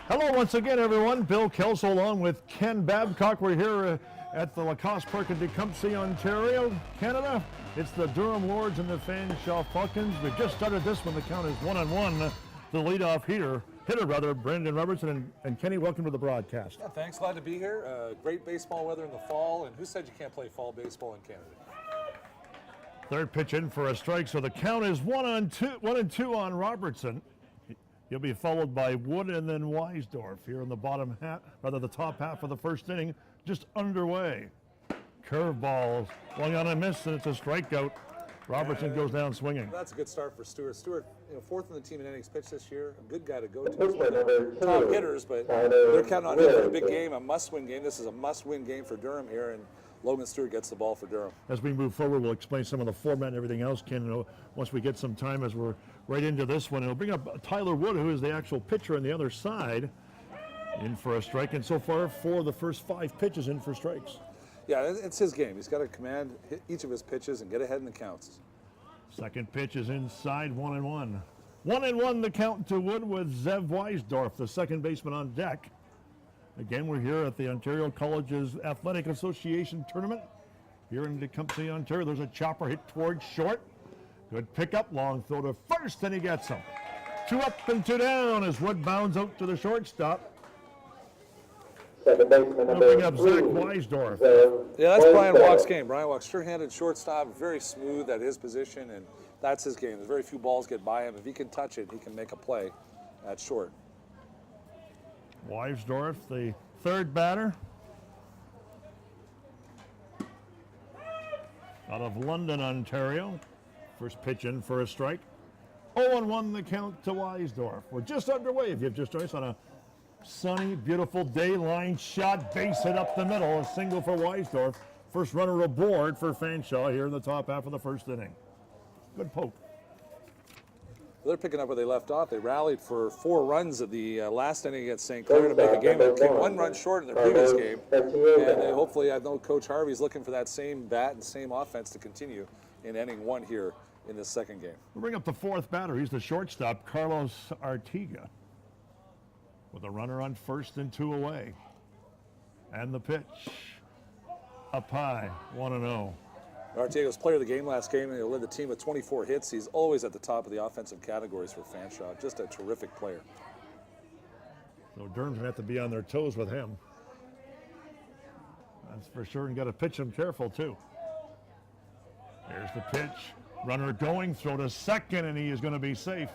Hello once again, everyone. Bill Kelso along with Ken Babcock. We're here at the Lacoste Park in Tecumseh, Ontario, Canada. It's the Durham Lords and the Fanshawe Falcons. We've just started this one. The count is 1-1. The leadoff hitter, Brendan Robertson. And Kenny, welcome to the broadcast. Yeah, thanks. Glad to be here. Great baseball weather in the fall. And who said you can't play fall baseball in Canada? Third pitch in for a strike. So the count is 1-2 on Robertson. He'll be followed by Wood and then Weisdorf here in the the top half of the first inning, just underway. Curveball, swung on a miss, and it's a strikeout. Robertson goes down swinging. That's a good start for Stewart. Stewart, fourth in the team in innings pitched this year. A good guy to go to. He's one of the top hitters, but they're counting on him for a big game, a must-win game. This is a must-win game for Durham here, and Logan Stewart gets the ball for Durham. As we move forward, we'll explain some of the format and everything else, Ken, once we get some time as we're right into this one. It'll bring up Tyler Wood, who is the actual pitcher on the other side, in for a strike. And so far, 4 of the first 5 pitches in for strikes. Yeah, it's his game. He's got to command each of his pitches and get ahead in the counts. Second pitch is inside, 1-1. 1-1 the count to Wood with Zev Weisdorf, the second baseman on deck. Again, we're here at the Ontario Colleges Athletic Association tournament here in Tecumseh, Ontario. There's a chopper hit towards short. Good pickup, long throw to first, and he gets him. 2 up and 2 down as Wood bounds out to the shortstop. Second baseman number bring up Zach Weisdorf. Yeah, that's Brian Walk's game. Brian Walk, sure-handed shortstop, very smooth at his position, and that's his game. There's very few balls get by him. If he can touch it, he can make a play at short. Weisdorf, the third batter. Out of London, Ontario. First pitch in for a strike. 0-1 the count to Weisdorf. We're just underway if you've just joined us on a sunny, beautiful day. Line shot, base hit up the middle. A single for Weisdorf. First runner aboard for Fanshawe here in the top half of the first inning. Good poke. They're picking up where they left off. They rallied for 4 runs at the last inning against St. Clair to make a game that came 1 run short in the previous game. And hopefully, I know Coach Harvey's looking for that same bat and same offense to continue in inning 1 here in this second game. We'll bring up the fourth batter. He's the shortstop, Carlos Artiga, with a runner on first and 2 away. And the pitch up high, 1-0. Artiga was player of the game last game, and he led the team with 24 hits. He's always at the top of the offensive categories for Fanshawe. Just a terrific player. So Durham's going to have to be on their toes with him. That's for sure, and got to pitch him careful, too. There's the pitch. Runner going, throw to second, and he is going to be safe.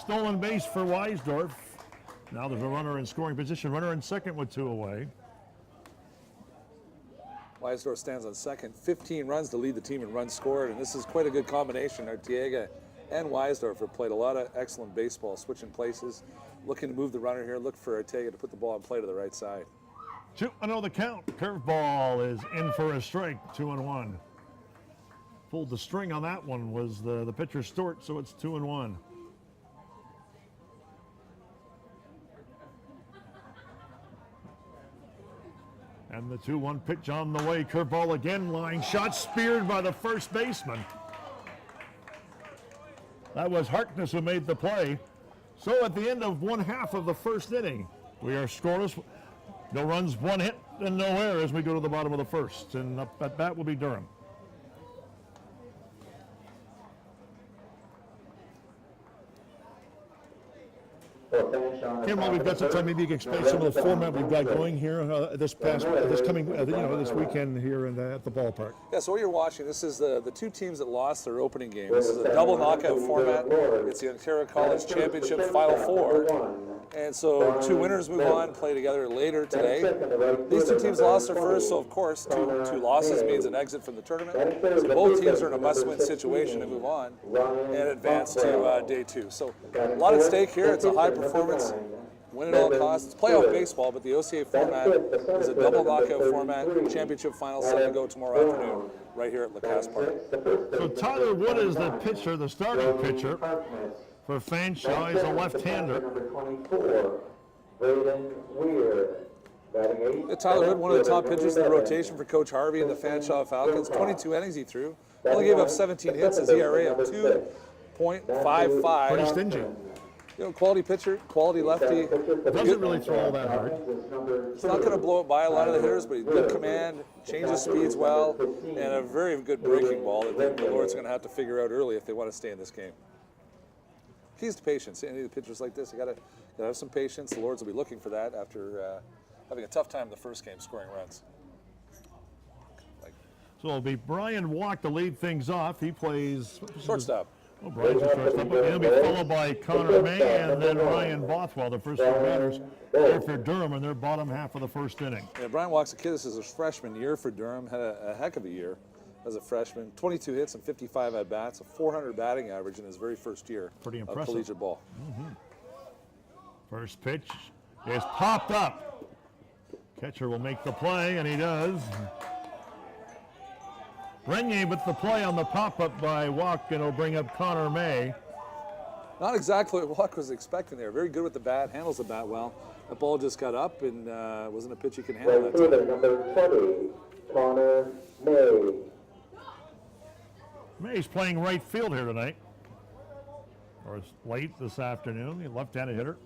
Stolen base for Weisdorf. Now there's a runner in scoring position. Runner in second with 2 away. Weisdorf stands on second. 15 runs to lead the team in runs scored, and this is quite a good combination. Artiga and Weisdorf have played a lot of excellent baseball, switching places, looking to move the runner here, look for Artiga to put the ball in play to the right side. 2-0 the count. Curveball is in for a strike, 2-1. Pulled the string on that one was the pitcher Stewart, so it's 2-1. And the 2-1 pitch on the way. Curveball again, line shot, speared by the first baseman. That was Harkness who made the play. So at the end of 1/2 of the first inning, we are scoreless. No runs, 1 hit, and no error as we go to the bottom of the first. And up at bat will be Durham. Kim, while we've got some time, maybe you can explain some of the format we've got going here this weekend here at the ballpark. Yeah, so what you're watching, this is the 2 teams that lost their opening game. This is a double knockout format. It's the Ontario College Championship Final 4. And so 2 winners move on, play together later today. These 2 teams lost their first, so of course, two losses means an exit from the tournament. So both teams are in a must-win situation to move on and advance to day 2. So a lot at stake here. It's a high performance, win at all costs. It's playoff baseball, but the OCA format is a double knockout format. Championship final set to go tomorrow afternoon right here at Lacoste Park. So Tyler Wood is the pitcher, the starting pitcher for Fanshawe. He's a left-hander. Tyler Wood, one of the top pitchers in the rotation for Coach Harvey and the Fanshawe Falcons. 22 innings he threw. Only gave up 17 hits. His ERA of 2.55. Pretty stingy. You know, quality pitcher, quality lefty. Doesn't really throw all that hard. He's not going to blow it by a lot of the hitters, but he's good command, changes speeds well, and a very good breaking ball that the Lords are going to have to figure out early if they want to stay in this game. Keys to patience. Any of the pitchers like this, you got to have some patience. The Lords will be looking for that after having a tough time in the first game scoring runs. So it'll be Brian Walk to lead things off. He plays Shortstop. Oh, Brian's a shortstop. He'll be followed by Connor May and then Ryan Bothwell, the first two batters here for Durham in their bottom half of the first inning. Yeah, Brian Walk's a kid. This is his freshman year for Durham. Had a heck of a year as a freshman. 22 hits and 55 at-bats, a 400 batting average in his very first year Pretty of impressive. collegiate ball. First pitch is popped up. Catcher will make the play, and he does. Renier with the play on the pop-up by Walk, and it'll bring up Connor May. Not exactly what Walk was expecting there. Very good with the bat, handles the bat well. The ball just got up and wasn't a pitch he can handle that time. Number 20, Connor May. May's playing right field here tonight. Or it's late this afternoon. The left-handed hitter.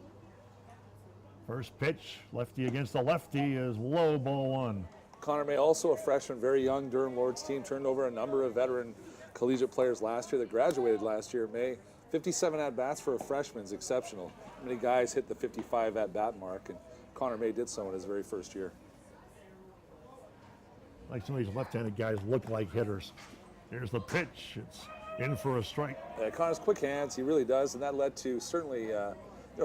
First pitch, lefty against the lefty is low, ball one. Connor May, also a freshman, very young Durham Lords team, turned over a number of veteran collegiate players last year that graduated last year. May, 57 at-bats for a freshman is exceptional. Many guys hit the 55 at-bat mark, and Connor May did so in his very first year. Like some of these left-handed guys look like hitters. Here's the pitch. It's in for a strike. Connor's quick hands, he really does, and that led to certainly a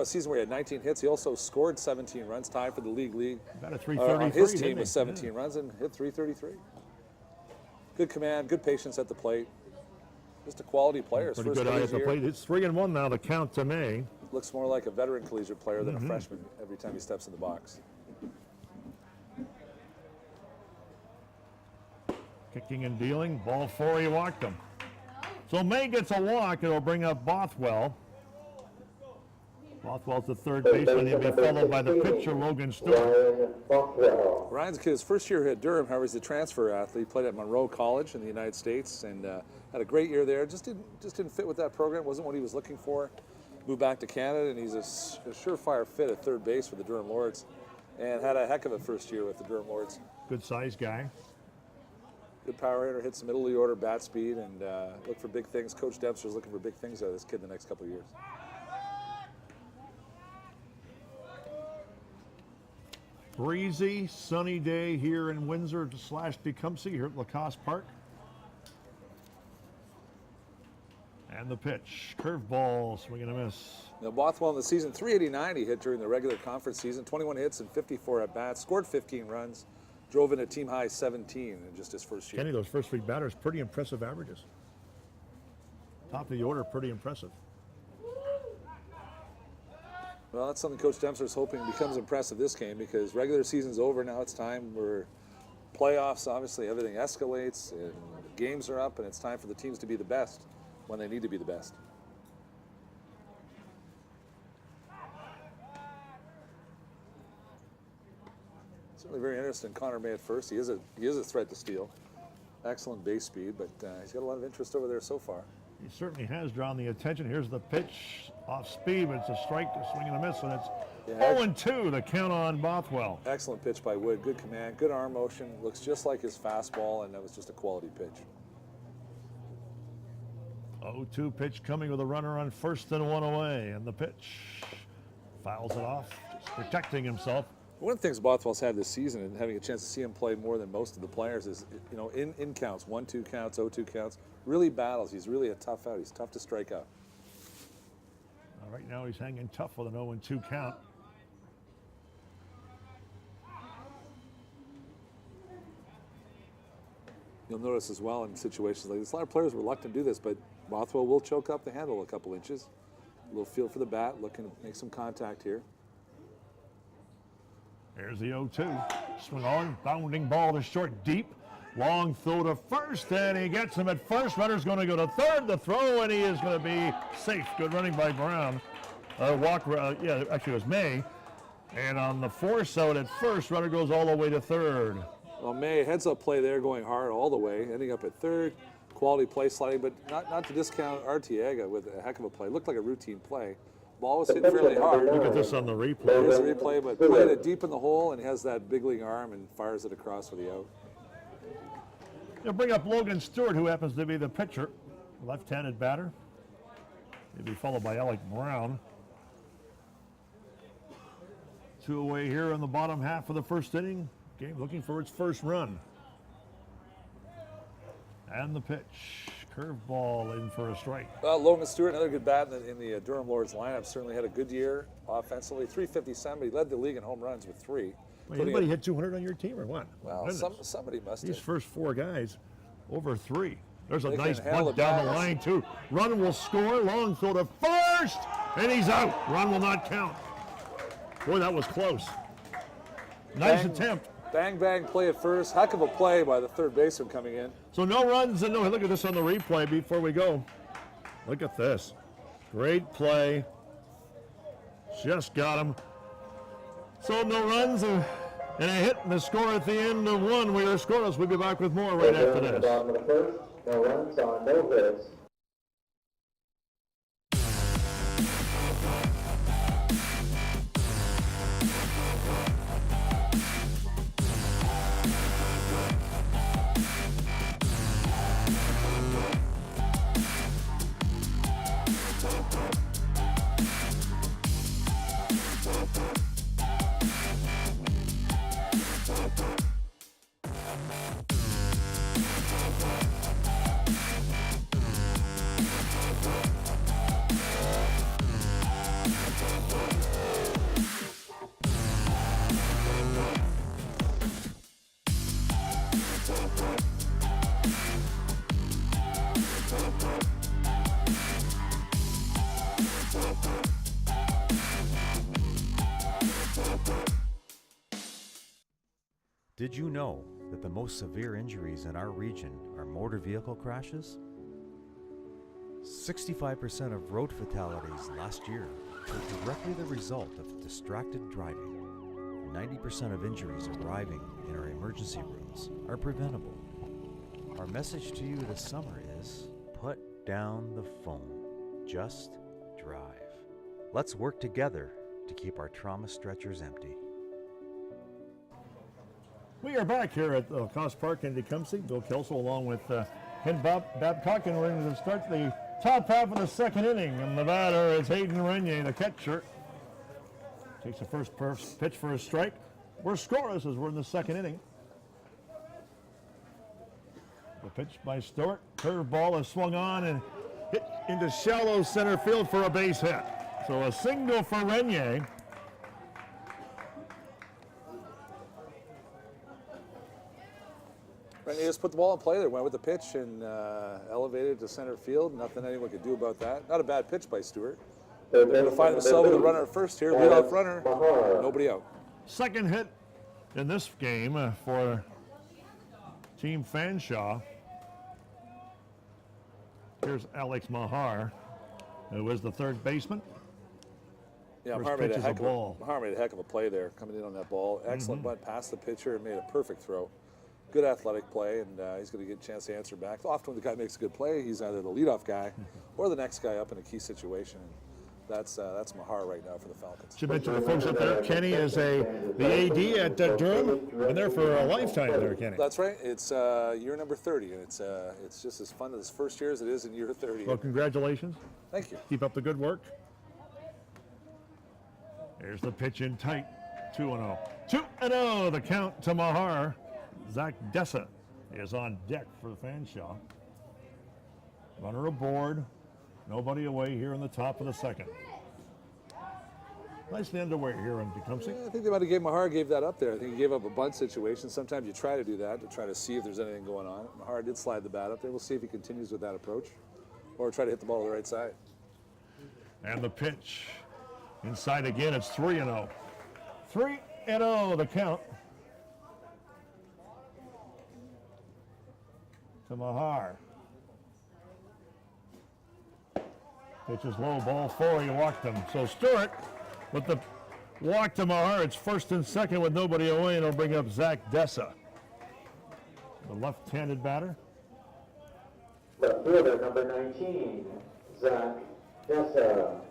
season where he had 19 hits. He also scored 17 runs, tied for the league. About a 333. His team was 17 runs and hit 333. Good command, good patience at the plate. Just a quality player. Pretty good eye at the plate. It's 3-1 now, the count to May. Looks more like a veteran collegiate player than a freshman every time he steps in the box. Kicking and dealing. Ball four, he walked him. So May gets a walk. It'll bring up Bothwell. Bothwell's the third baseman. He'll be followed by the pitcher, Logan Stewart. Ryan's a kid, his first year at Durham, however, he's a transfer athlete. Played at Monroe College in the United States and had a great year there. Just didn't fit with that program. Wasn't what he was looking for. Moved back to Canada, and he's a surefire fit at third base for the Durham Lords, and had a heck of a first year with the Durham Lords. Good size guy. Good power hitter, hits the middle of the order, bat speed, and look for big things. Coach Dempster's looking for big things out of this kid the next couple of years. Breezy, sunny day here in Windsor / Tecumseh here at Lacoste Park. And the pitch, curveball, swing and a miss. Now Bothwell in the season, 389 he hit during the regular conference season, 21 hits and 54 at-bats, scored 15 runs, drove in a team-high 17 in just his first year. Kenny, those first three batters, pretty impressive averages. Top of the order, pretty impressive. Well, that's something Coach Dempster's hoping becomes impressive this game, because regular season's over now. It's time for playoffs. Obviously, everything escalates, and games are up, and it's time for the teams to be the best when they need to be the best. Certainly very interested in Connor May at first. He is a threat to steal. Excellent base speed, but he's got a lot of interest over there so far. He certainly has drawn the attention. Here's the pitch, off speed, but it's a strike to swing and a miss, and it's 0-2 to count on Bothwell. Excellent pitch by Wood. Good command, good arm motion. Looks just like his fastball, and that was just a quality pitch. 0-2 pitch coming with a runner on first and one away, and the pitch fouls it off, just protecting himself. One of the things Bothwell's had this season, and having a chance to see him play more than most of the players, is in counts, 1-2 counts, 0-2 counts, really battles. He's really a tough out. He's tough to strike out. Right now he's hanging tough with an 0-2 count. You'll notice as well in situations like this, a lot of players are reluctant to do this, but Bothwell will choke up the handle a couple inches. A little feel for the bat, looking to make some contact here. There's the 0-2. Swing on, bounding ball to short, deep. Long throw to first, and he gets him at first. Runner's going to go to third. The throw, and he is going to be safe. Good running by Brown. Actually it was May. And on the force out at first, runner goes all the way to third. Well, May, heads-up play there, going hard all the way, ending up at third. Quality play sliding, but not to discount Arteaga with a heck of a play. Looked like a routine play. Ball was hit fairly hard. Look at this on the replay. Here's the replay, but played it deep in the hole, and he has that big league arm and fires it across for the out. You'll bring up Logan Stewart, who happens to be the pitcher, left-handed batter. He'll be followed by Alec Brown. 2 away here in the bottom half of the first inning. Game looking for its first run. And the pitch. Curveball in for a strike. Well, Logan Stewart, another good bat in the Durham Lords lineup, certainly had a good year offensively. 357, but he led the league in home runs with 3. Wait, anybody hit 200 on your team or what? Well, somebody must have. These first 4 guys, over 3. There's a They nice can handle bunt the down the bats. line, too. Run will score. Long throw to first. And he's out. Run will not count. Boy, that was close. Nice attempt. Bang, bang play at first. Heck of a play by the third baseman coming in. So no runs and no. Look at this on the replay before we go. Look at this. Great play. Just got him. So no runs and a hit and a score at the end of 1. We are scoreless. We'll be back with more right after this. Bottom of the first, no runs on no hits. Did you know that the most severe injuries in our region are motor vehicle crashes? 65% of road fatalities last year were directly the result of distracted driving. 90% of injuries arriving in our emergency rooms are preventable. Our message to you this summer is, put down the phone. Just drive. Let's work together to keep our trauma stretchers empty. We are back here at Ocaa Park in Tecumseh. Bill Kelso along with Ken Babcock, and we're going to start the top half of the second inning. And the batter is Hayden Renier, the catcher. Takes the first pitch for a strike. We're scoreless as we're in the second inning. The pitch by Stewart. Curveball is swung on and hit into shallow center field for a base hit. So a single for Renier. Renier just put the ball in play there, went with the pitch and elevated to center field. Nothing anyone could do about that. Not a bad pitch by Stewart. They're going to find themselves with a runner at first here. Leadoff runner, nobody out. Second hit in this game for Team Fanshawe. Here's Alex Mahar, who is the third baseman. Yeah, First Mahar made, pitch a is a heck ball. Mahar made a heck of a play there, coming in on that ball. Excellent bunt past the pitcher and made a perfect throw. Good athletic play, and he's going to get a chance to answer back. Often when the guy makes a good play, he's either the leadoff guy or the next guy up in a key situation. That's Mahar right now for the Falcons. Should mention the folks up there. Kenny is the AD at Durham. Been there for a lifetime there, Kenny. That's right. It's year number 30, and it's just as fun as first year as it is in year 30. Well, congratulations. Thank you. Keep up the good work. Here's the pitch in tight. 2-0. 2-0, the count to Mahar. Zach Dessa is on deck for the Fanshawe. Runner aboard. Nobody away here in the top of the second. Nicely underway here in Tecumseh. Yeah, I think they might have Mahar gave that up there. I think he gave up a bunt situation. Sometimes you try to do that to try to see if there's anything going on. Mahar did slide the bat up there. We'll see if he continues with that approach or try to hit the ball to the right side. And the pitch. Inside again, it's 3-0. 3-0, the count. To Mahar. Pitch is low, ball 4, he walked him. So Stewart with the walk to Mahar. It's first and second with nobody away, and it'll bring up Zach Dessa, the left-handed batter. Left fielder, number 19, Zach Dessa.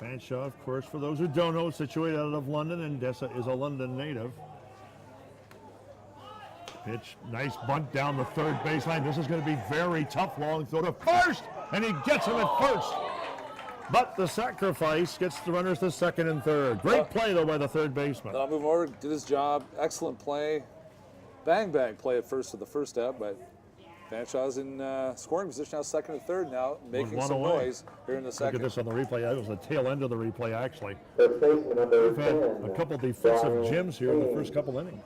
Fanshawe, of course, for those who don't know, is situated out of London, and Dessa is a London native. Pitch, nice bunt down the third baseline. This is going to be very tough. Long throw to first, and he gets him at first. But the sacrifice gets the runners to second and third. Great play, though, by the third baseman. I'll move over, did his job. Excellent play. Bang, bang play at first to the first step, but Fanshaw's in scoring position now, second and third now, making some noise here in the second. Look at this on the replay. That was the tail end of the replay, actually. First baseman number We've had 10. a couple defensive gems here in the first couple innings.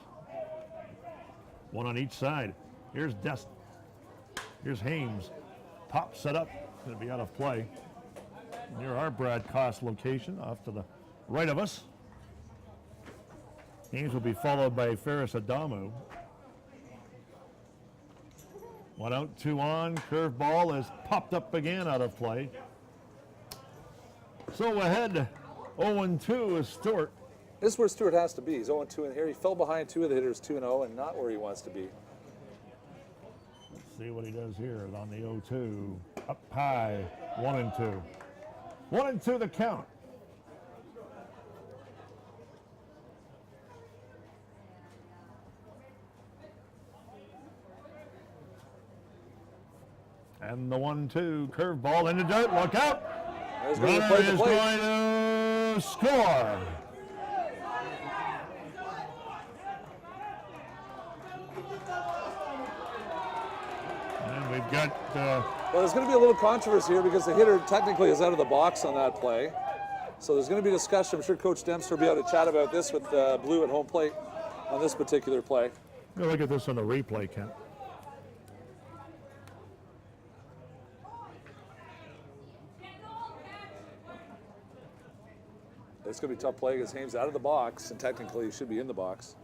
One on each side. Here's Here's Hames. Pop set up. Going to be out of play. Near our Brad Koss location, off to the right of us. Hames will be followed by Ferris Adamu. 1 out, 2 on. Curveball is popped up again, out of play. So ahead, 0-2 is Stewart. This is where Stewart has to be. He's 0-2 in here. He fell behind 2 of the hitters, 2-0, and not where he wants to be. Let's see what he does here on the 0-2. Up high, 1-2. 1-2 the count. And the 1-2 curveball in the dirt. Look out! Runner is going to score. And we've got. Well, there's going to be a little controversy here because the hitter technically is out of the box on that play. So there's going to be discussion. I'm sure Coach Dempster will be able to chat about this with Blue at home plate on this particular play. Look at this on the replay, Kent. It's going to be a tough play because Hames out of the box, and technically he should be in the box.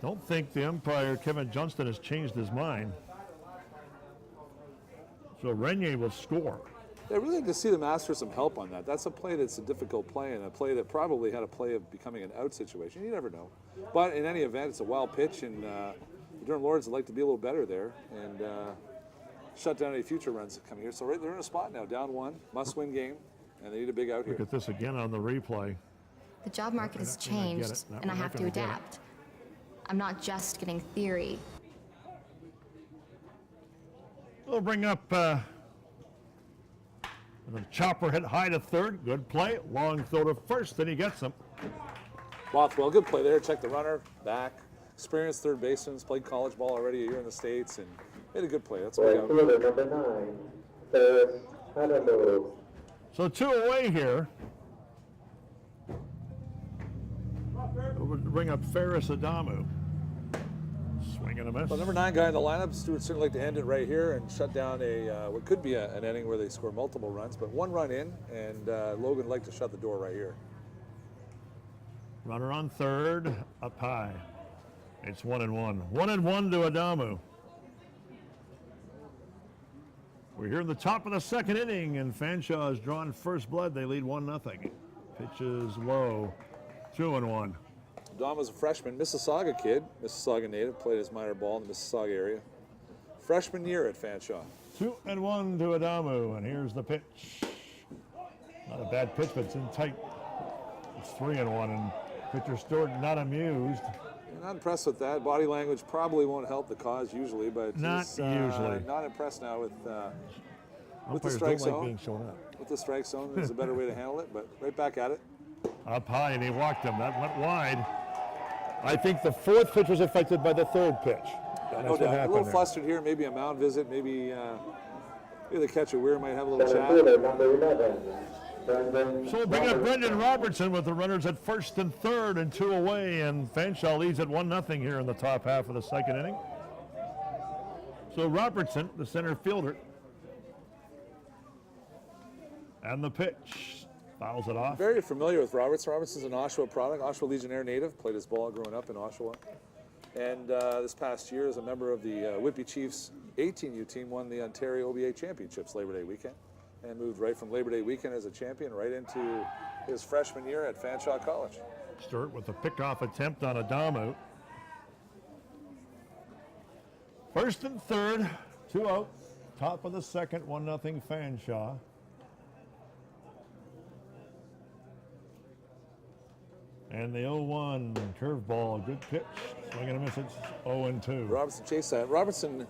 Don't think the umpire, Kevin Johnston, has changed his mind. So Renier will score. I really like to see them ask for some help on that. That's a play that's a difficult play, and a play that probably had a play of becoming an out situation. You never know. But in any event, it's a wild pitch, and the Durham Lords would like to be a little better there and shut down any future runs that come here. So they're in a spot now, down 1, must-win game, and they need a big out here. Look at this again on the replay. The job market has changed, and I have to adapt. I'm not just getting theory. We'll bring up the chopper hit high to third. Good play. Long throw to first, and he gets him. Bothwell, good play there. Check the runner, back. Experienced third baseman, played college ball already a year in the States, and made a good play. That's what we got. Number 9, Ferris Adamu. So 2 away here. We'll bring up Ferris Adamu. Swing and a miss. Well, number 9 guy in the lineup, Stewart certainly like to end it right here and shut down what could be an inning where they score multiple runs, but 1 run in, and Logan would like to shut the door right here. Runner on third, up high. It's 1-1. 1-1 to Adamu. We're here in the top of the second inning, and Fanshawe has drawn first blood. They lead 1-0. Pitch is low. 2-1. Dom was a freshman, Mississauga kid, Mississauga native, played his minor ball in the Mississauga area. Freshman year at Fanshawe. 2-1 to Adamu, and here's the pitch. Not a bad pitch, but it's in tight. It's 3-1, and pitcher Stewart not amused. You're not impressed with that. Body language probably won't help the cause usually, but not he's, usually. Not impressed now with the Umpires strike don't like zone. being shown up. With the strike zone, there's a better way to handle it, but right back at it. Up high, and he walked him. That went wide. I think the fourth pitch was affected by the third pitch. That's No what doubt. A happened little there. flustered here, maybe a mound visit, maybe the catcher Weir might have a little Center chat. fielder, number 11, Brendan So we'll bring up Robertson. Brendan Robertson with the runners at first and third and 2 away, and Fanshawe leads at 1-0 here in the top half of the second inning. So Robertson, the center fielder, and the pitch. Fouls it off. Very familiar with Robertson. Robertson's an Oshawa product, Oshawa Legionnaire native, played his ball growing up in Oshawa. And this past year, as a member of the Whitby Chiefs 18U team, won the Ontario OBA Championships Labor Day weekend and moved right from Labor Day weekend as a champion right into his freshman year at Fanshawe College. Stewart with a pickoff attempt on Adamu. First and third, 2 out. Top of the second, 1-0 Fanshawe. And the 0-1 curveball, good pitch. Swing and a miss, it's 0-2. Robertson chased that. Robertson,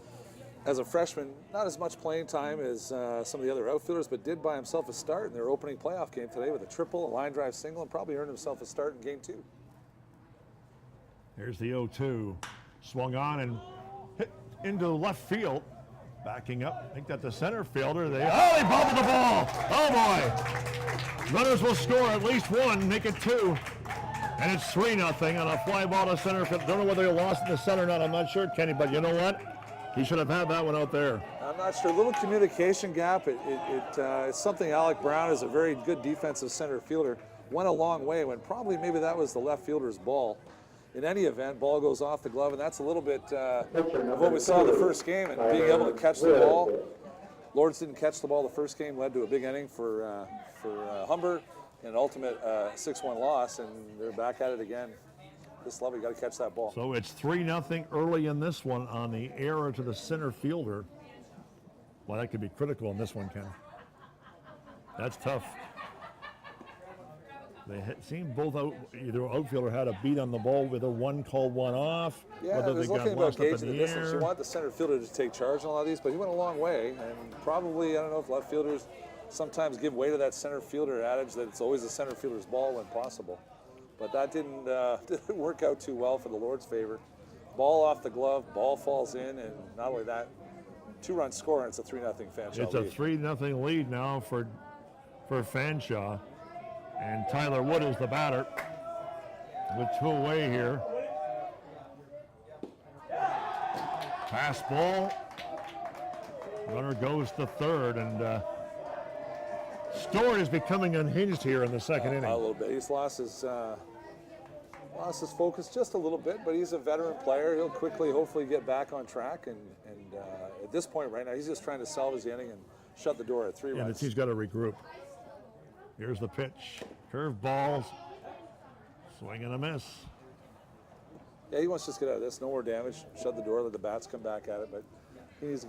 as a freshman, not as much playing time as some of the other outfielders, but did buy himself a start in their opening playoff game today with a triple, a line drive single, and probably earned himself a start in game 2. Here's the 0-2. Swung on and hit into left field. Backing up, I think that's the center fielder. They bobbled the ball. Oh boy. Runners will score at least one, make it 2. And it's 3-0 on a fly ball to center field. Don't know whether he lost in the center or not. I'm not sure, Kenny, but you know what? He should have had that one out there. I'm not sure. A little communication gap. It's something Alec Brown is a very good defensive center fielder. Went a long way when probably maybe that was the left fielder's ball. In any event, ball goes off the glove, and that's a little bit of what we saw in the first game, and being able to catch the ball. Lords didn't catch the ball the first game, led to a big inning for Humber, and ultimate 6-1 loss, and they're back at it again. This level, you got to catch that ball. So it's 3-0 early in this one on the error to the center fielder. Well, that could be critical in this one, Ken. That's tough. They seemed both either outfielder had a beat on the ball, whether one called one off, Yeah, whether there's they got looking about lost up in gauging the the distance. You air. want the center fielder to take charge in a lot of these, but he went a long way, and probably, I don't know if left fielders sometimes give way to that center fielder adage that it's always the center fielder's ball when possible. But that didn't work out too well for the Lord's favor. Ball off the glove, ball falls in, and not only that, 2-run score, and it's a 3-0 Fanshawe It's a lead. 3-0 lead now for Fanshawe. And Tyler Wood is the batter with 2 away here. Pass ball. Runner goes to third, and Stewart is becoming unhinged here in the second inning. A little bit. He's lost his focus just a little bit, but he's a veteran player. He'll quickly, hopefully, get back on track. And at this point right now, he's just trying to salvage the inning and shut the door at 3 And the runs. team's got to regroup. Here's the pitch. Curve balls. Swing and a miss. Yeah, he wants to just get out of this. No more damage. Shut the door. Let the bats come back at it. But he needs to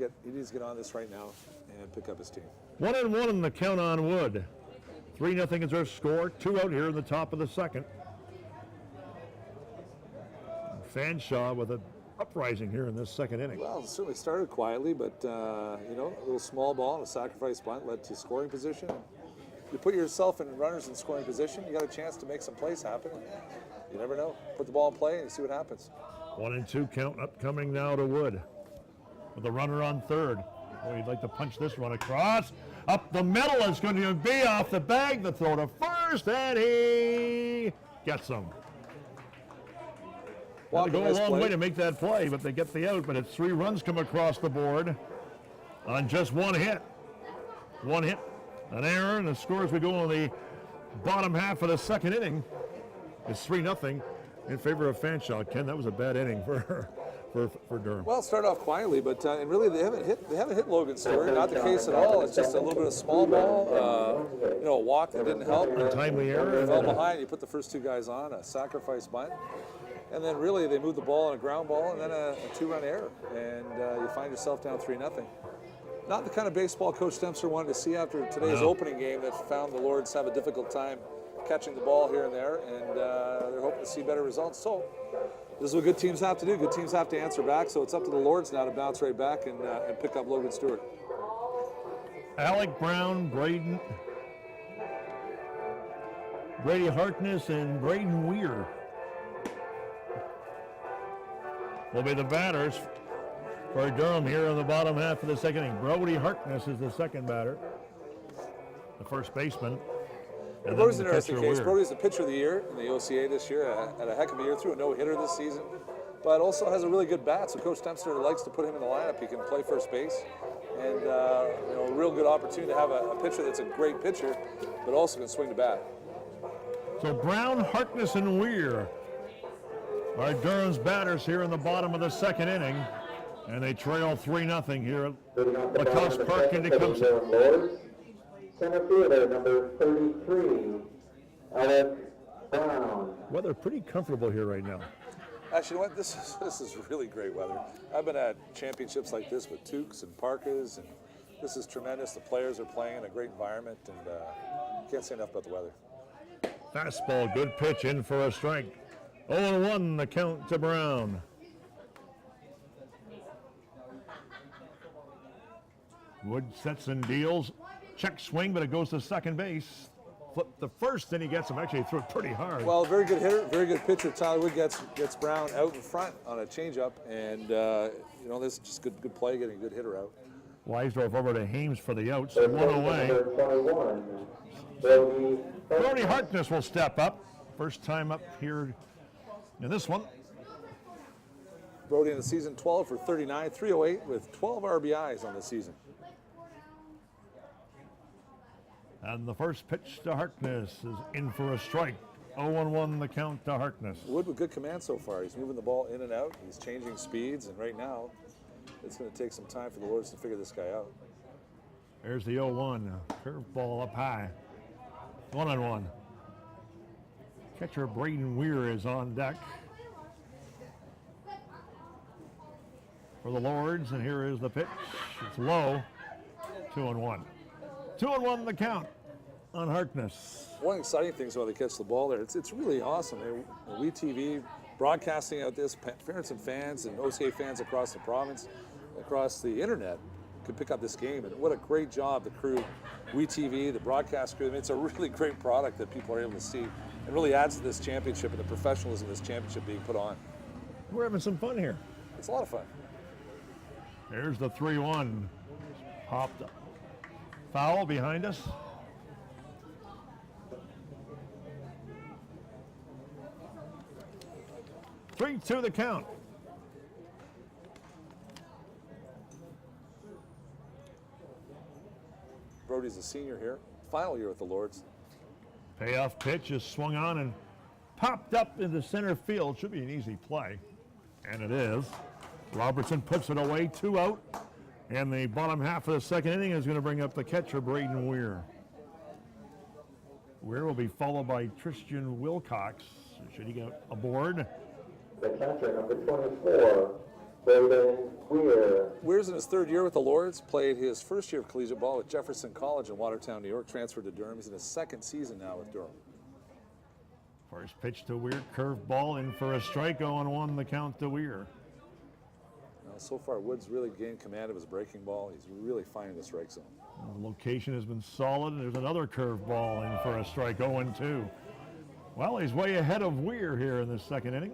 get on this right now and pick up his team. 1-1 in the count on Wood. 3-0 is our score. 2 out here in the top of the second. Fanshawe with an uprising here in this second inning. Well, it certainly started quietly, but a little small ball and a sacrifice bunt led to scoring position. You put yourself in runners in scoring position, you got a chance to make some plays happen. You never know. Put the ball in play and you see what happens. 1-2 count upcoming now to Wood. With a runner on third. Oh, he'd like to punch this one across. Up the middle, it's going to be off the bag. The throw to first, and he gets him. Had to go a long way to make that play, but they get the out. But it's 3 runs come across the board on just 1 hit. 1 hit, an error, and the score as we go on the bottom half of the second inning is 3-0 in favor of Fanshawe. Ken, that was a bad inning for Durham. Well, it started off quietly, but and really they haven't hit Logan Stewart. Not the case at all. It's just a little bit of small ball, a walk that didn't help. Untimely error. Fell behind. You put the first 2 guys on, a sacrifice bunt. And then really they moved the ball on a ground ball and then a 2-run error. And you find yourself down 3-0. Not the kind of baseball Coach Dempster wanted to see after today's opening game that found the Lords have a difficult time catching the ball here and there. And they're hoping to see better results. So this is what good teams have to do. Good teams have to answer back. So it's up to the Lords now to bounce right back and pick up Logan Stewart. Alec Brown, Brady Harkness, and Braden Weir will be the batters for Durham here in the bottom half of the second inning. Brody Harkness is the second batter, the first baseman. And Brody's an then interesting catcher case. Weir. Brody's the pitcher of the year in the OCA this year. Had a heck of a year, threw a no-hitter this season, but also has a really good bat. So Coach Dempster likes to put him in the lineup. He can play first base, and a real good opportunity to have a pitcher that's a great pitcher, but also can swing the bat. So Brown, Harkness, and Weir are Durham's batters here in the bottom of the second inning, and they trail 3-0 here at Lacoste Park in Tecumseh. Center fielder number 33, Alec Brown. Weather pretty comfortable here right now. Actually, you know what? This is really great weather. I've been at championships like this with toques and parkas, and this is tremendous. The players are playing in a great environment, and can't say enough about the weather. Fastball, good pitch in for a strike. 0-1 the count to Brown. Wood sets and deals. Check swing, but it goes to second base. Flip the first, and he gets him. Actually, he threw it pretty hard. Well, very good hitter, very good pitcher. Tyler Wood gets Brown out in front on a changeup, and you know, this is just good play, getting a good hitter out. Weisdorf over to Hames for the outs. One away. Number 21, Brody Harkness will step up. First time up here in this one. Brody in the season 12 for 39, 308 with 12 RBIs on the season. And the first pitch to Harkness is in for a strike. 0-1 the count to Harkness. Wood with good command so far. He's moving the ball in and out. He's changing speeds, and right now, it's going to take some time for the Lords to figure this guy out. There's the 0-1. Curveball up high. 1-1. Catcher Braden Weir is on deck for the Lords, and here is the pitch. It's low. 2-1. 2-1 the count on Harkness. One exciting thing is when they catch the ball there. It's really awesome. We TV broadcasting out this, parents and fans and Ocaa fans across the province, across the internet, could pick up this game. And what a great job the crew, We TV, the broadcast crew. I mean, it's a really great product that people are able to see, and really adds to this championship and the professionalism of this championship being put on. We're having some fun here. It's a lot of fun. There's the 3-1. Popped up. Foul behind us. Three, 2 the count. Brody's a senior here, final year with the Lords. Payoff pitch is swung on and popped up into center field. Should be an easy play, and it is. Robertson puts it away, 2 out. And the bottom half of the second inning is going to bring up the catcher, Braden Weir. Weir will be followed by Tristan Wilcox. Should he get aboard? the catcher, number 24, Braden Weir. Weir's in his third year with the Lords, played his first year of collegiate ball with Jefferson College in Watertown, New York, transferred to Durham. He's in his second season now with Durham. First pitch to Weir, curved ball in for a strike, 0-1 the count to Weir. So far, Woods really gained command of his breaking ball. He's really finding the strike zone. The location has been solid. There's another curved ball in for a strike, 0-2. Well, he's way ahead of Weir here in this second inning.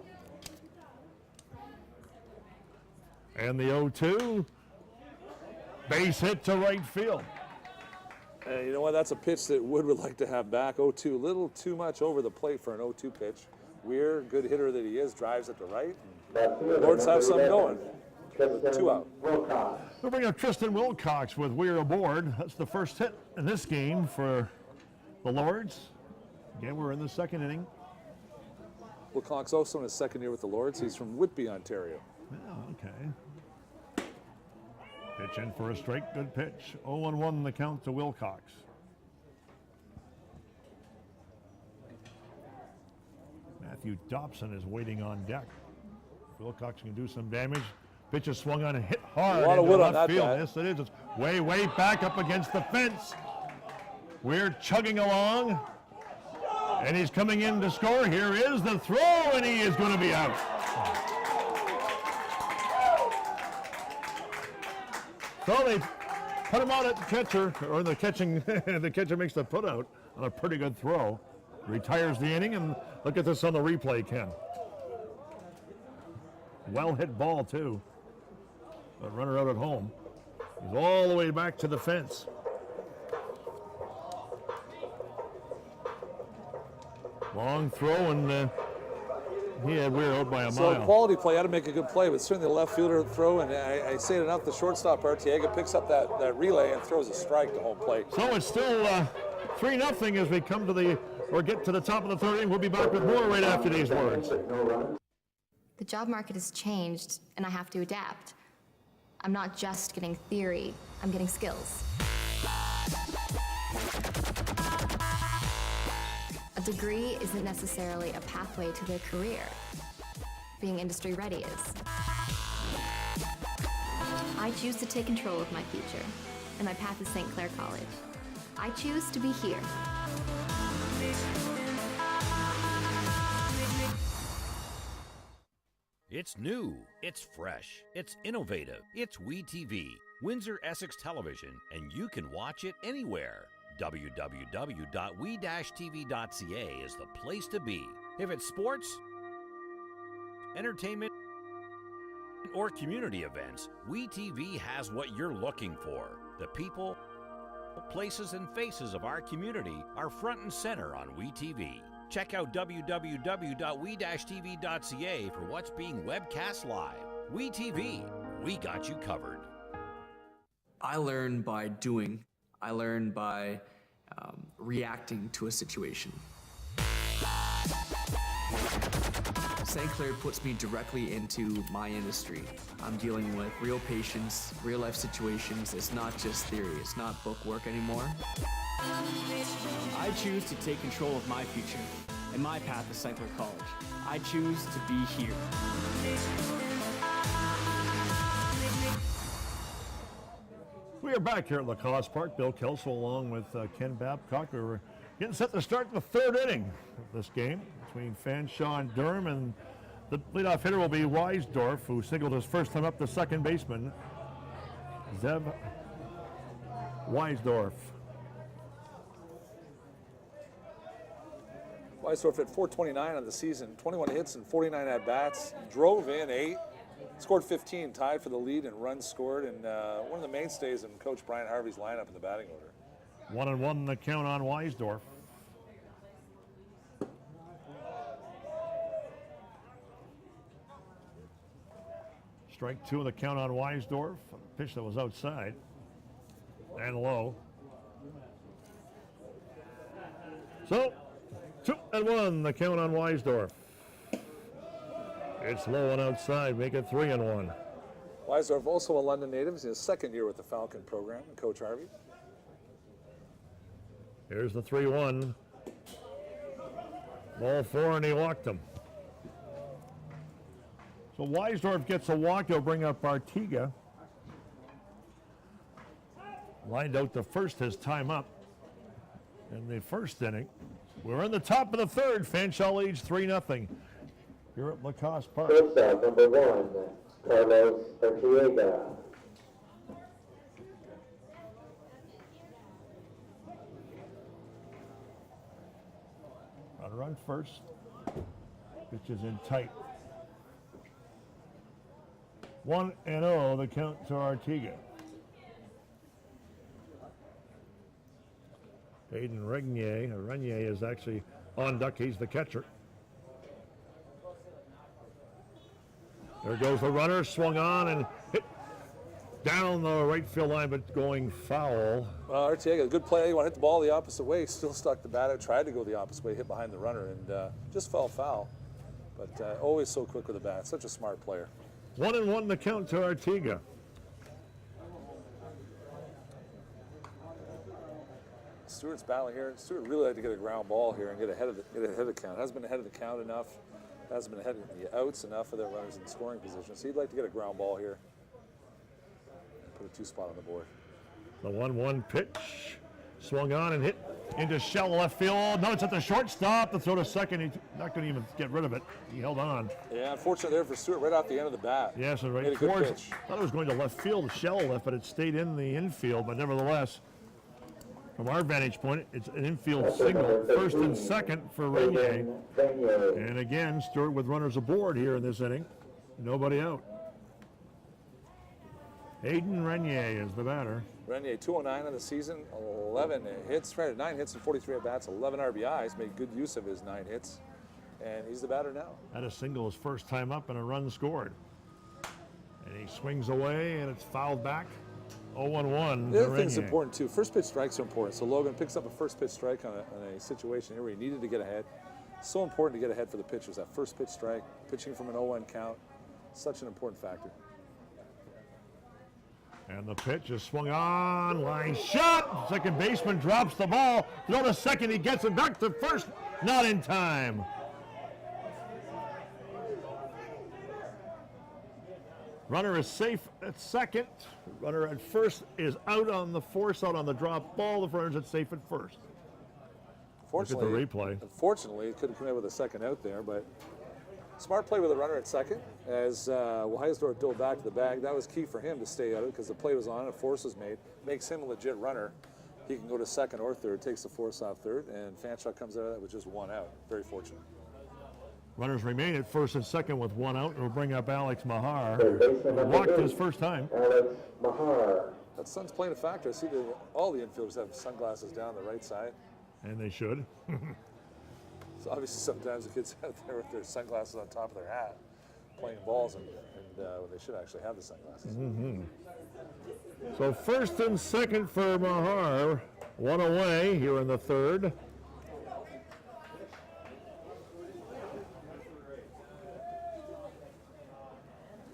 And the 0-2, base hit to right field. And you know what? That's a pitch that Wood would like to have back. 0-2, a little too much over the plate for an 0-2 pitch. Weir, good hitter that he is, drives it to right. Lords have something going. 2 out. We'll bring up Tristan Wilcox with Weir aboard. That's the first hit in this game for the Lords. Again, we're in the second inning. Wilcox also in his second year with the Lords. He's from Whitby, Ontario. Oh, okay. Pitch in for a strike, good pitch. 0-1 the count to Wilcox. Matthew Dobson is waiting on deck. Wilcox can do some damage. Pitch is swung on and hit hard. A lot of wood on left that field. bat. Yes, it is. It's way, way back up against the fence. We're chugging along. And he's coming in to score. Here is the throw, and he is going to be out. So they put him out at the catcher, or the catching, the catcher makes the put out on a pretty good throw. Retires the inning, and look at this on the replay, Ken. Well hit ball, too. The runner out at home. He's all the way back to the fence. Long throw, and he had Weir out by a So mile. quality play, had to make a good play, but certainly the left fielder throw, and I say it enough, the shortstop Arteaga picks up that relay and throws a strike to home plate. So it's still 3-0 as we come to the, or get to the top of the third inning. We'll be back with more right after these words. The job market has changed, and I have to adapt. I'm not just getting theory, I'm getting skills. A degree isn't necessarily a pathway to their career. Being industry ready is. I choose to take control of my future, and my path is St. Clair College. I choose to be here. It's new, it's fresh, it's innovative. It's WeTV, Windsor Essex Television, and you can watch it anywhere. www.we-tv.ca is the place to be. If it's sports, entertainment, or community events, WeTV has what you're looking for. The people, places, and faces of our community are front and center on WeTV. Check out www.we-tv.ca for what's being webcast live. WeTV, we got you covered. I learn by doing. I learn by reacting to a situation. St. Clair puts me directly into my industry. I'm dealing with real patients, real life situations. It's not just theory, it's not book work anymore. I choose to take control of my future and my path to St. Clair College. I choose to be here. We are back here at Lacrosse Park. Bill Kelso along with Ken Babcock. We're getting set to start the third inning of this game between Fanshawe and Durham, and the leadoff hitter will be Weisdorf, who singled his first time up the second baseman, Zev Weisdorf. Weisdorf at 429 on the season, 21 hits and 49 at-bats, drove in 8, scored 15, tied for the lead in runs scored, and one of the mainstays in Coach Brian Harvey's lineup in the batting order. 1-1 the count on Weisdorf. Strike 2 in the count on Weisdorf. A pitch that was outside and low. So, 2-1 the count on Weisdorf. It's low and outside, make it 3-1. Weisdorf, also a London native, is in his second year with the Falcon program, Coach Harvey. Here's the 3-1. Ball 4, and he walked him. So Weisdorf gets a walk. He'll bring up Artiga. Lined out the first, his time up in the first inning. We're in the top of the third. Fanshawe leads 3-0 here at Lacoste Park. First out, number 1, Carlos Artiega. Runner on first. Pitch is in tight. 1-0 the count to Artiga. Hayden Renier is actually on deck. He's the catcher. There goes the runner, swung on and hit down the right field line, but going foul. Well, Artiega, a good play. You want to hit the ball the opposite way. Still stuck the bat out, tried to go the opposite way, hit behind the runner, and just fell foul. But always so quick with the bat. Such a smart player. 1-1 the count to Artiga. Stewart's battling here. Stewart really like to get a ground ball here and get ahead of the count. Hasn't been ahead of the count enough. Hasn't been ahead of the outs enough for their runners in scoring position. So he'd like to get a ground ball here. Put a 2-spot on the board. The 1-1 pitch. Swung on and hit into shallow left field. No, it's at the shortstop. The throw to second. He's not going to even get rid of it. He held on. Yeah, unfortunate there for Stewart right off the end of the bat. Yes, and Made right a good towards. pitch. Thought it was going to left field, shallow left, but it stayed in the infield. But nevertheless, from our vantage point, it's an infield single. First and second for Renier. And again, Stewart with runners aboard here in this inning. Nobody out. Hayden Renier is the batter. Renier, 209 on the season, 11 hits, 9 hits and 43 at-bats, 11 RBIs, made good use of his 9 hits, and he's the batter now. Had a single his first time up and a run scored. And he swings away, and it's fouled back. 0-1. The other thing's important, too. First pitch strikes are important. So Logan picks up a first pitch strike on a situation here where he needed to get ahead. So important to get ahead for the pitchers. That first pitch strike, pitching from an 0-1 count, such an important factor. And the pitch is swung on, line shot. Second baseman drops the ball. Throw to second, he gets it back to first. Not in time. Runner is safe at second. Runner at first is out on the force, out on the drop ball. The runner's at safe at first. Fortunately, look at the replay. Unfortunately, it could have come in with a second out there, but Smart play with a runner at second as Weisdorf dove back to the bag. That was key for him to stay out of it because the play was on, a force was made. Makes him a legit runner. He can go to second or third, takes the force off third, and Fanshawe comes out of that with just one out. Very fortunate. Runners remain at first and second with one out. We'll bring up Alex Mahar. Walked his first time. Alex Mahar. That sun's playing a factor. I see all the infielders have sunglasses down the right side. And they should. So obviously sometimes the kids out there with their sunglasses on top of their hat playing balls and when they should actually have the sunglasses. So first and second for Mahar. One away here in the third.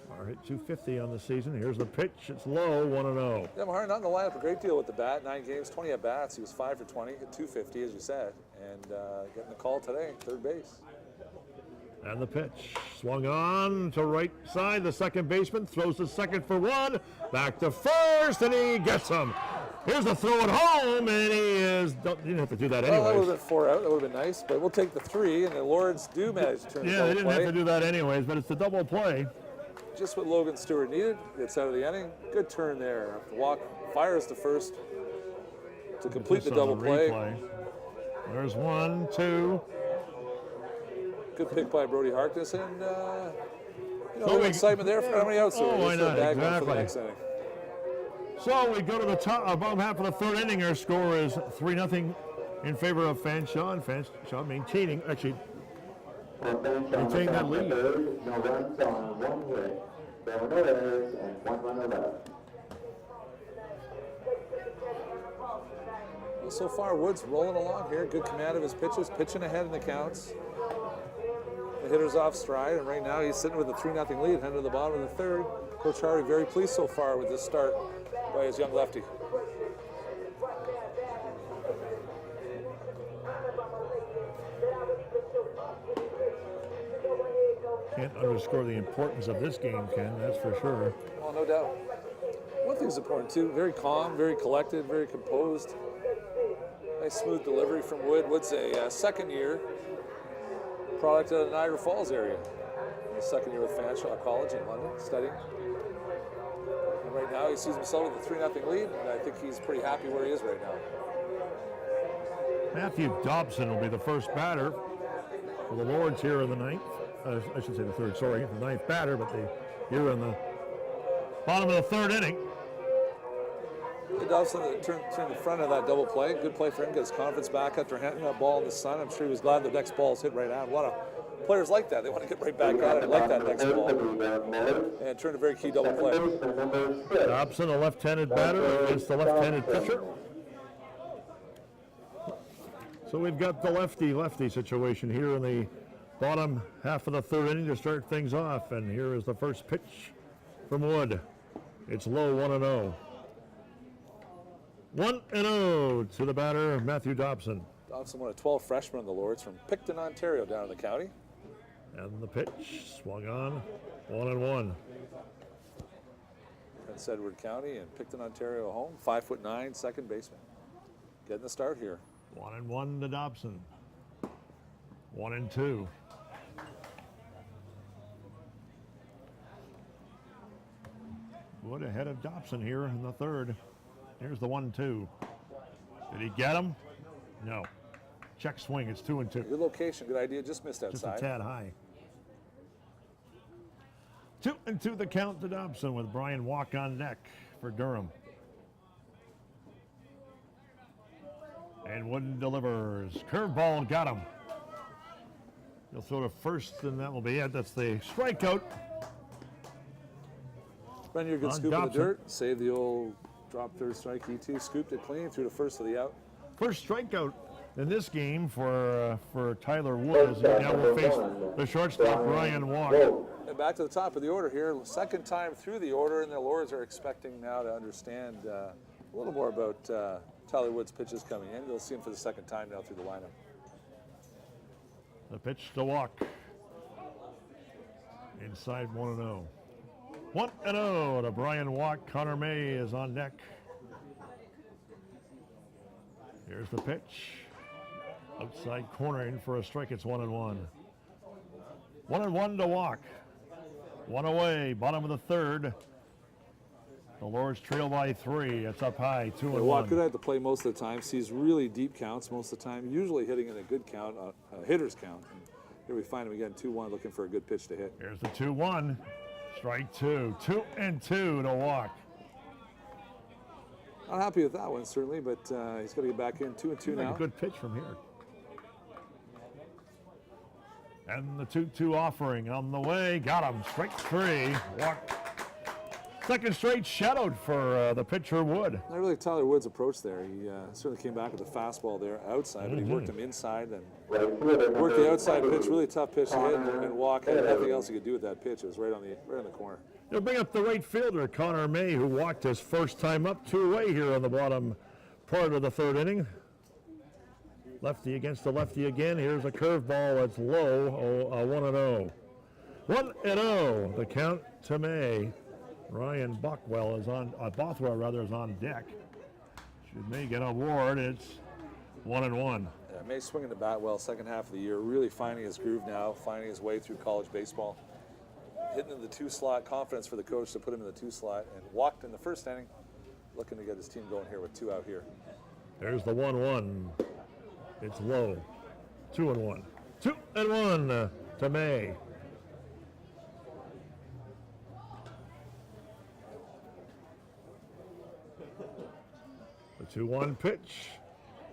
Mahar hit .250 on the season. Here's the pitch. It's low, 1-0. Yeah, Mahar not in the lineup a great deal with the bat. 9 games, 20 at bats. He was 5 for 20, hit .250 as you said, and getting the call today, third base. And the pitch swung on to right side. The second baseman throws to second for one. Back to first, and he gets him. Here's the throw at home, and he is. You didn't have to do that anyway. Well, that would have been 4 out. That would have been nice, but we'll take the 3, and the Lords do manage to turn the Yeah, double they didn't play. have to do that anyways, but it's the double play. Just what Logan Stewart needed. Gets out of the inning. Good turn there. Walk fires to first to complete the Just on double play. replay. There's 1, 2. Good pick by Brody Harkness, and So we- excitement there for how many outs there Oh, were. why Just a not? bag one for the Exactly. next inning. So we go to the top, above half of the third inning. Our score is 3-0 in favor of Fanshawe. And Fanshawe maintaining that lead. No runs on 1 hit. There were no errors and 1 runner left. Well, so far, Woods rolling along here. Good command of his pitches, pitching ahead in the counts. The hitter's off stride, and right now he's sitting with a 3-0 lead, heading to the bottom of the third. Coach Harvey very pleased so far with this start by his young lefty. Can't underscore the importance of this game, Ken, that's for sure. Well, no doubt. One thing's important too, very calm, very collected, very composed. Nice smooth delivery from Wood. Wood's a second year product of the Niagara Falls area. His second year with Fanshawe College in London, studying. And right now he sees himself with a 3-0 lead, and I think he's pretty happy where he is right now. Matthew Dobson will be the first batter for the Lords here in the ninth. I should say the third, sorry, the ninth batter, but here in the bottom of the third inning. Hey, Dobson turned the front of that double play. Good play for him, get his confidence back after hitting that ball in the sun. I'm sure he was glad the next ball's hit right out. A lot of players like that. They want to get right back at it, like that next ball. And turned a very key double play. Dobson, a left-handed batter against the left-handed pitcher. So we've got the lefty-lefty situation here in the bottom half of the third inning to start things off. And here is the first pitch from Wood. It's low, 1-0. 1-0 to the batter, Matthew Dobson. Dobson, one of 12 freshmen on the Lords from Picton, Ontario, down in the county. And the pitch swung on, 1-1. Prince Edward County and Picton, Ontario home. 5'9", second baseman. Getting the start here. 1-1 to Dobson. 1-2. Wood ahead of Dobson here in the third. Here's the 1-2. Did he get him? No. Check swing. It's 2-2. Good location, good idea. Just missed Just outside. a tad high. 2-2 the count to Dobson with Brian Walk on deck for Durham. And Wood delivers. Curveball got him. He'll throw to first, and that will be it. That's the strikeout. Brenda, good On scoop in the Dobson. dirt. Save the old drop third strike ET. Scooped it clean through to first for the out. First strikeout in this game for Tyler Wood as he now will face the shortstop Brian Walk. And back to the top of the order here. Second time through the order, and the Lords are expecting now to understand a little more about Tyler Wood's pitches coming in. They'll see him for the second time now through the lineup. The pitch to Walk. Inside 1-0. 1-0 to Brian Walk. Connor May is on deck. Here's the pitch. Outside corner in for a strike. It's 1-1. 1-1 to walk. One away, bottom of the third. The Lords trail by 3. It's up high, 2-1. Walker could have to play most of the time. Sees really deep counts most of the time. Usually hitting in a good count, a hitter's count. And here we find him again, 2-1, looking for a good pitch to hit. Here's the 2-1. Strike 2. 2-2 to walk. Not happy with that one, certainly, but he's got to get back in. 2-2 now. A good pitch from here. And the 2-2 offering on the way. Got him. Strike 3. Walk. Second straight shadowed for the pitcher Wood. I really like Tyler Wood's approach there. He certainly came back with a fastball there outside, but he worked him inside and worked the outside pitch. Really tough pitch to hit and walk. Had nothing else he could do with that pitch. It was right on the corner. They'll bring up the right fielder, Connor May, who walked his first time up 2 away here on the bottom part of the third inning. Lefty against the lefty again. Here's a curveball that's low, 1-0. 1-0, the count to May. Ryan Bothwell is on deck. Should May get a award, it's 1-1. Yeah, May swinging the bat well second half of the year, really finding his groove now, finding his way through college baseball. Hitting in the 2 slot, confidence for the coach to put him in the 2 slot, and walked in the first inning, looking to get his team going here with 2 out here. There's the 1-1. It's low. 2-1. 2-1 to May. The 2-1 pitch.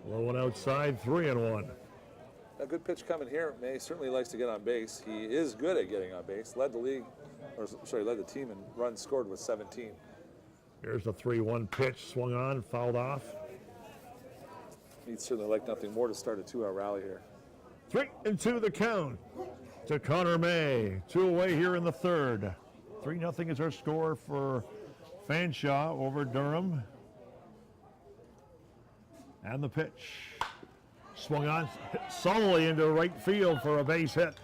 Low one outside, 3-1. A good pitch coming here. May certainly likes to get on base. He is good at getting on base. Led the team in runs scored with 17. Here's the 3-1 pitch. Swung on, fouled off. He'd certainly like nothing more to start a 2-out rally here. 3-2 the count to Connor May. 2 away here in the third. 3-0 is our score for Fanshawe over Durham. And the pitch. Swung on solely into right field for a base hit.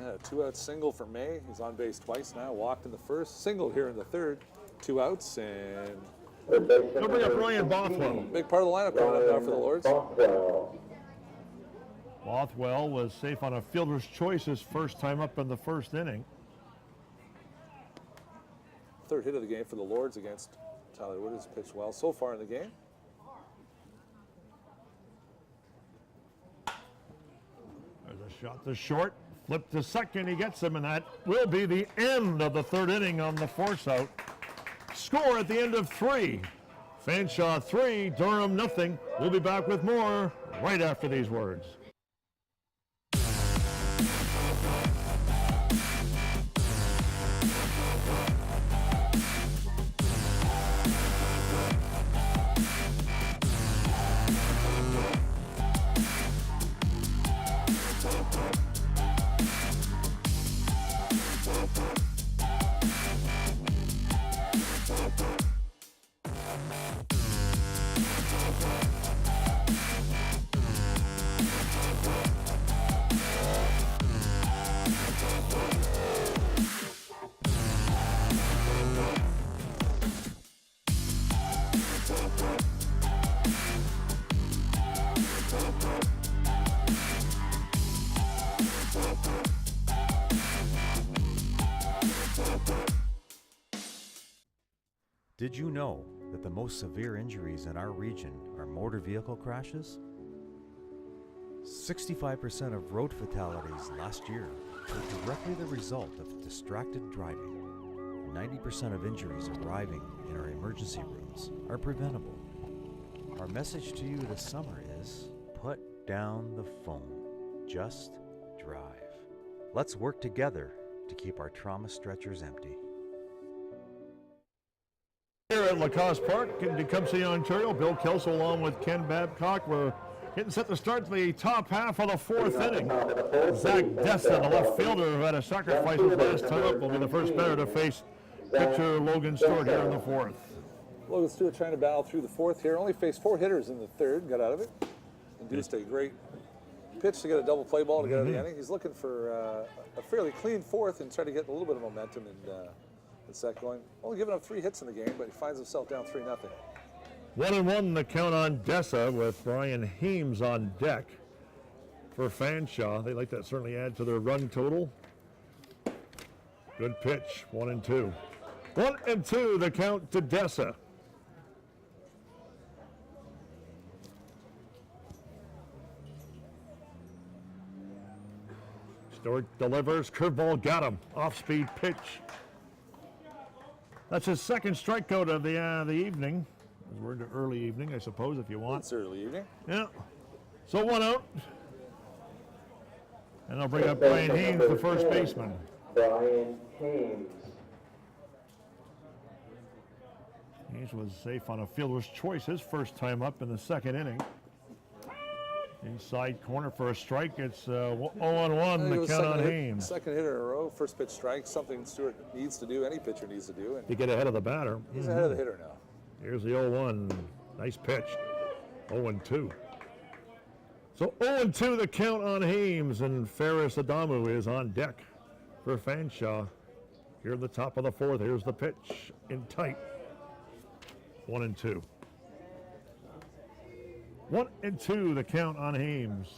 Yeah, 2-out single for May. He's on base twice now. Walked in the first, single here in the third. 2 outs, and They'll bring up Ryan Bothwell. big part of the lineup coming up now for the Lords. Bothwell was safe on a fielder's choice his first time up in the first inning. Third hit of the game for the Lords against Tyler Wood. Has pitched well so far in the game. There's a shot to short. Flip to second. He gets him, and that will be the end of the third inning on the force out. Score at the end of 3. Fanshawe 3, Durham 0. We'll be back with more right after these words. Did you know that the most severe injuries in our region are motor vehicle crashes? 65% of road fatalities last year were directly the result of distracted driving. 90% of injuries arriving in our emergency rooms are preventable. Our message to you this summer is put down the phone. Just drive. Let's work together to keep our trauma stretchers empty. Here at Lacoste Park in Tecumseh, Ontario, Bill Kelso along with Ken Babcock. We're getting set to start the top half of the fourth inning. Zach Dessa, the left fielder who had a sacrifice his last time up, will be the first batter to face pitcher Logan Stewart here in the fourth. Logan Stewart trying to battle through the fourth here. Only faced 4 hitters in the third, got out of it. Induced a great pitch to get a double play ball to get out of the inning. He's looking for a fairly clean fourth and try to get a little bit of momentum and set going. Only giving up 3 hits in the game, but he finds himself down 3-0. 1-1 the count on Dessa with Brian Heems on deck. for Fanshawe. They like that certainly add to their run total. Good pitch, 1-2. 1-2, the count to Dessa. Stewart delivers, curveball got him. Off-speed pitch. That's his second strikeout of the evening. We're into early evening, I suppose, if you want. It's early evening. Yeah. So 1 out. And I'll bring up Brian Haynes, the first baseman. Brian Haynes. Haynes was safe on a fielder's choice his first time up in the second inning. Inside corner for a strike. It's 0-1, the count on Haynes. Second hitter in a row, first pitch strike, something Stewart needs to do, any pitcher needs to do. And To get ahead of the batter. he's ahead of the hitter now. Here's the 0-1. Nice pitch. 0-2. So 0-2 the count on Haynes, and Ferris Adamu is on deck for Fanshawe. Here at the top of the fourth. Here's the pitch in tight. 1-2. 1-2 the count on Haynes.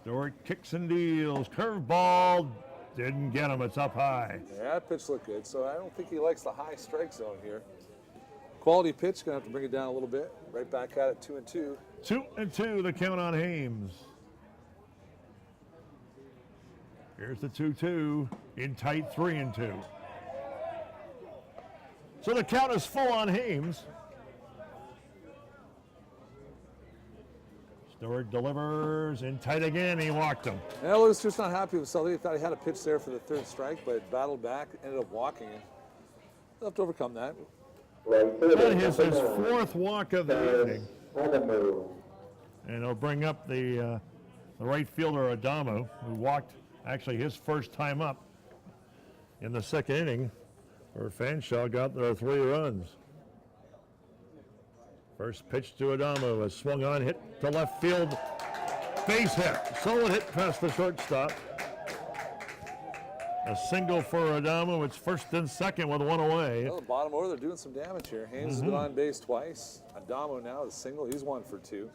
Stewart kicks and deals. Curveball. Didn't get him. It's up high. Yeah, that pitch looked good, so I don't think he likes the high strike zone here. Quality pitch, gonna have to bring it down a little bit. Right back at it, 2-2. 2-2 the count on Haynes. Here's the 2-2 in tight, 3-2. So the count is full on Haynes. Stewart delivers in tight again. He walked him. Yeah, Lewis just not happy with himself. He thought he had a pitch there for the third strike, but battled back, ended up walking. He'll have to overcome that. That is his fourth walk of the evening. Adamu. And he'll bring up the right fielder Adamu, who walked actually his first time up in the second inning, where Fanshawe got their 3 runs. First pitch to Adamu, a swung on, hit to left field, base hit. Solid hit past the shortstop. A single for Adamu. It's first and second with 1 away. Well, the bottom order, they're doing some damage here. Haynes has been on base twice. Adamu now is single. He's 1 for 2.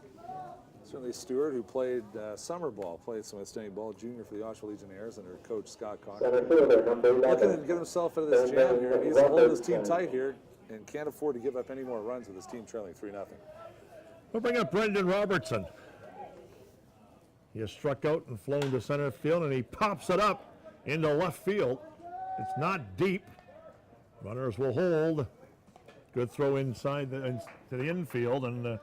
Certainly Stewart, who played summer ball, played some outstanding ball junior for the Oshawa Legionnaires under coach Scott Cochran. Center fielder, number 11. Looking to get himself out of this jam here. He's holding his team tight here and can't afford to give up any more runs with his team trailing 3-0. We'll bring up Brendan Robertson. He has struck out and flown to center field, and he pops it up into left field. It's not deep. Runners will hold. Good throw inside to the infield, and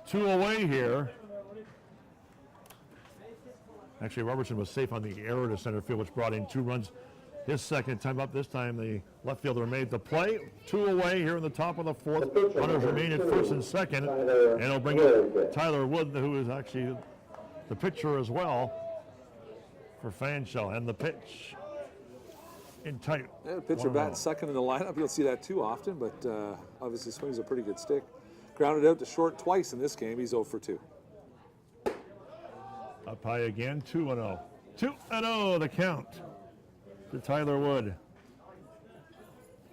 2 away here. Actually, Robertson was safe on the error to center field, which brought in 2 runs. His second time up. This time the left fielder made the play. 2 away here in the top of the fourth. Runners remain at first and second, and he'll bring up Tyler Wood, who is actually the pitcher as well for Fanshawe. And the pitch in tight. Yeah, pitcher batting second in the lineup. You'll see that too often, but obviously swings a pretty good stick. Grounded out to short twice in this game. He's 0 for 2. Up high again, 2-0. 2-0 the count to Tyler Wood.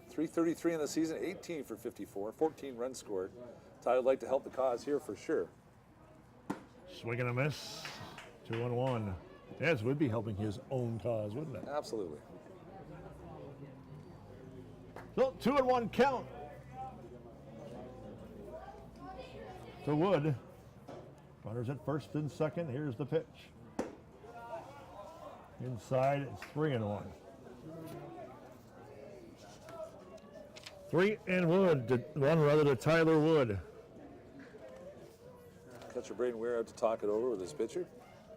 333 in the season, 18 for 54, 14 runs scored. Tyler would like to help the cause here for sure. Swing and a miss. 2-1. Yes, would be helping his own cause, wouldn't it? Absolutely. So 2-1 count to Wood. Runners at first and second. Here's the pitch. Inside, it's 3-1. 3-1. Run rather to Tyler Wood. Catcher Braden Weir out to talk it over with his pitcher.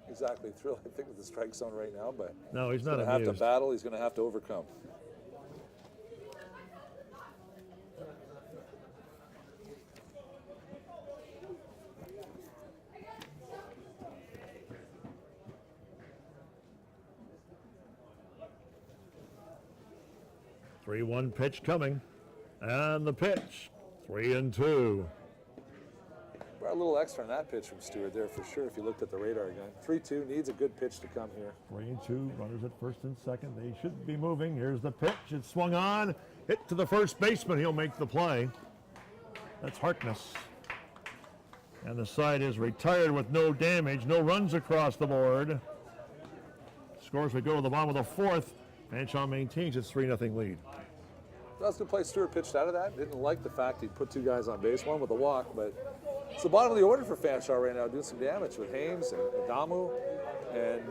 Exactly thrilled, I think, with the strike zone right now, but No, he's not going to have to amused. battle. He's going to have to overcome. Three-one pitch coming. And the pitch. 3-2. Brought a little extra on that pitch from Stewart there for sure if you looked at the radar again. 3-2, needs a good pitch to come here. 3-2. Runners at first and second. They should be moving. Here's the pitch. It's swung on. Hit to the first baseman. He'll make the play. That's Harkness. And the side is retired with no damage, no runs across the board. Scores we go to the bottom of the fourth. Fanshawe maintains its 3-0 lead. That's good play. Stewart pitched out of that. Didn't like the fact he put two guys on base, one with a walk, but it's the bottom of the order for Fanshawe right now, doing some damage with Hames and Adamu. And,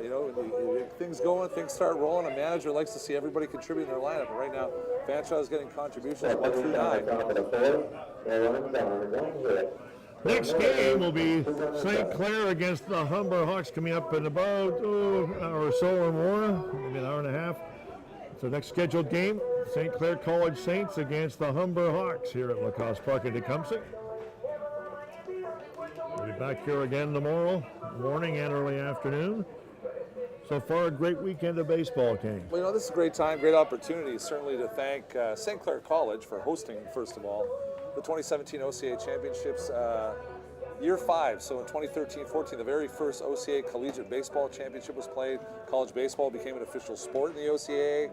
you know, when you get things going, things start rolling. A manager likes to see everybody contribute in their lineup. And right now, Fanshawe is getting contributions 1 through 9. Next game will be St. Clair against the Humber Hawks coming up in about an hour or so or more, maybe an hour and a half. It's the next scheduled game. St. Clair College Saints against the Humber Hawks here at Lacrosse Park in Tecumseh. We'll be back here again tomorrow morning and early afternoon. So far, a great weekend of baseball, King. Well, you know, this is a great time, great opportunity, certainly to thank St. Clair College for hosting, first of all, the 2017 OCA Championships, year 5. So in 2013-14, the very first OCA Collegiate Baseball Championship was played. College baseball became an official sport in the OCA.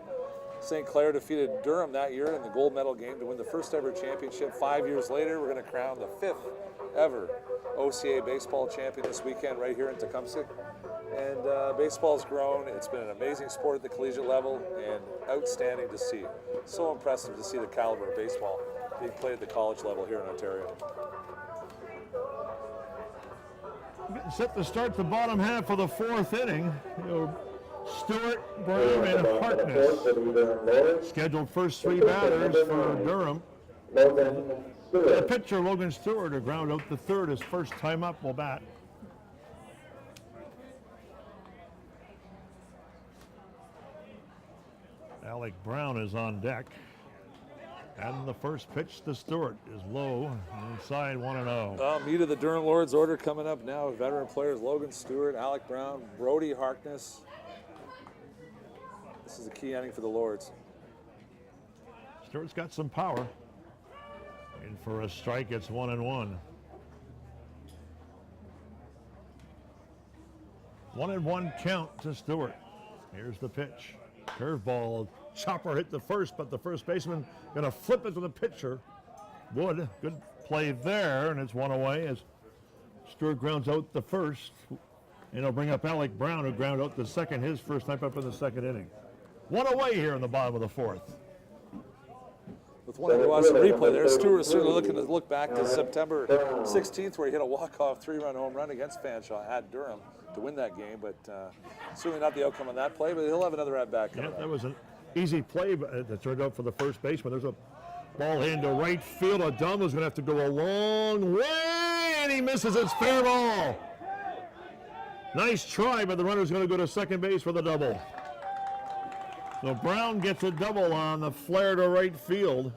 St. Clair defeated Durham that year in the gold medal game to win the first ever championship. 5 years later, we're going to crown the 5th ever OCA baseball champion this weekend right here in Tecumseh. And baseball's grown. It's been an amazing sport at the collegiate level and outstanding to see. So impressive to see the caliber of baseball being played at the college level here in Ontario. Set to start the bottom half of the fourth inning. You know, Stewart, Brown, and Harkness. Scheduled first 3 batters for Durham. The pitcher, Logan Stewart, to ground out the third. His first time up will bat. Alec Brown is on deck. And the first pitch to Stewart is low, inside 1-0. Meet of the Durham Lords order coming up now. Veteran players Logan Stewart, Alec Brown, Brody Harkness. This is a key inning for the Lords. Stewart's got some power. In for a strike, it's 1-1. 1-1 count to Stewart. Here's the pitch. Curveball. Chopper hit the first, but the first baseman going to flip it to the pitcher. Wood, good play there, and it's one away as Stewart grounds out the first. And he'll bring up Alec Brown, who ground out the second, his first time up in the second inning. One away here in the bottom of the fourth. With one to watch the replay there, Stewart is certainly looking to look back to September 16th, where he hit a walk-off 3-run home run against Fanshawe at Durham to win that game, but certainly not the outcome on that play, but he'll have another at-bat coming up. That was an easy play that turned out for the first baseman. There's a ball into right field. Adamu's going to have to go a long way, and he misses. It's fair ball. Nice try, but the runner's going to go to second base for the double. So Brown gets a double on the flare to right field.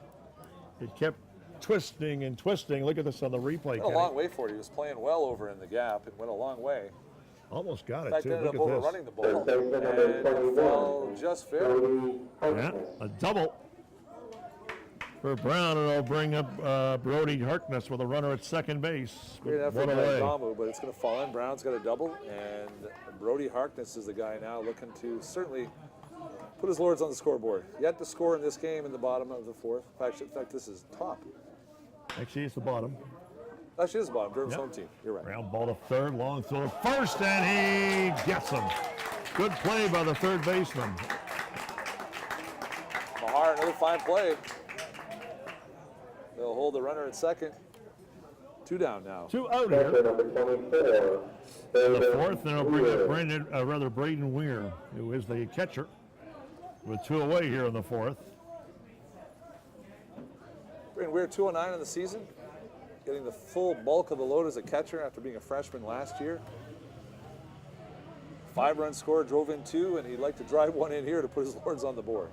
It kept twisting and twisting. Look at this on the replay. Went a long way for it. He was playing well over in the gap. It went a long way. Almost got In it, fact, too. ended Look up at this. overrunning the ball, and it fell just fair. Yeah, a double for Brown, and it'll bring up Brody Harkness with a runner at second base. Great effort One by away. Adamu, but it's going to fall in. Brown's got a double, and Brody Harkness is the guy now looking to certainly put his Lords on the scoreboard. Yet to score in this game in the bottom of the fourth. In fact, this is top. Actually, it's the bottom. Actually, it is the bottom. Durham's Yep. home team. You're right. Ground ball to third, long throw to first, and he gets him. Good play by the third baseman. Mahar, another fine play. They'll hold the runner at second. 2 down now. 2 out here. The fourth, and it'll bring up Braden Weir, who is the catcher, with 2 away here in the fourth. Braden Weir, 209 in the season, getting the full bulk of the load as a catcher after being a freshman last year. 5-run scorer, drove in 2, and he'd like to drive one in here to put his Lords on the board.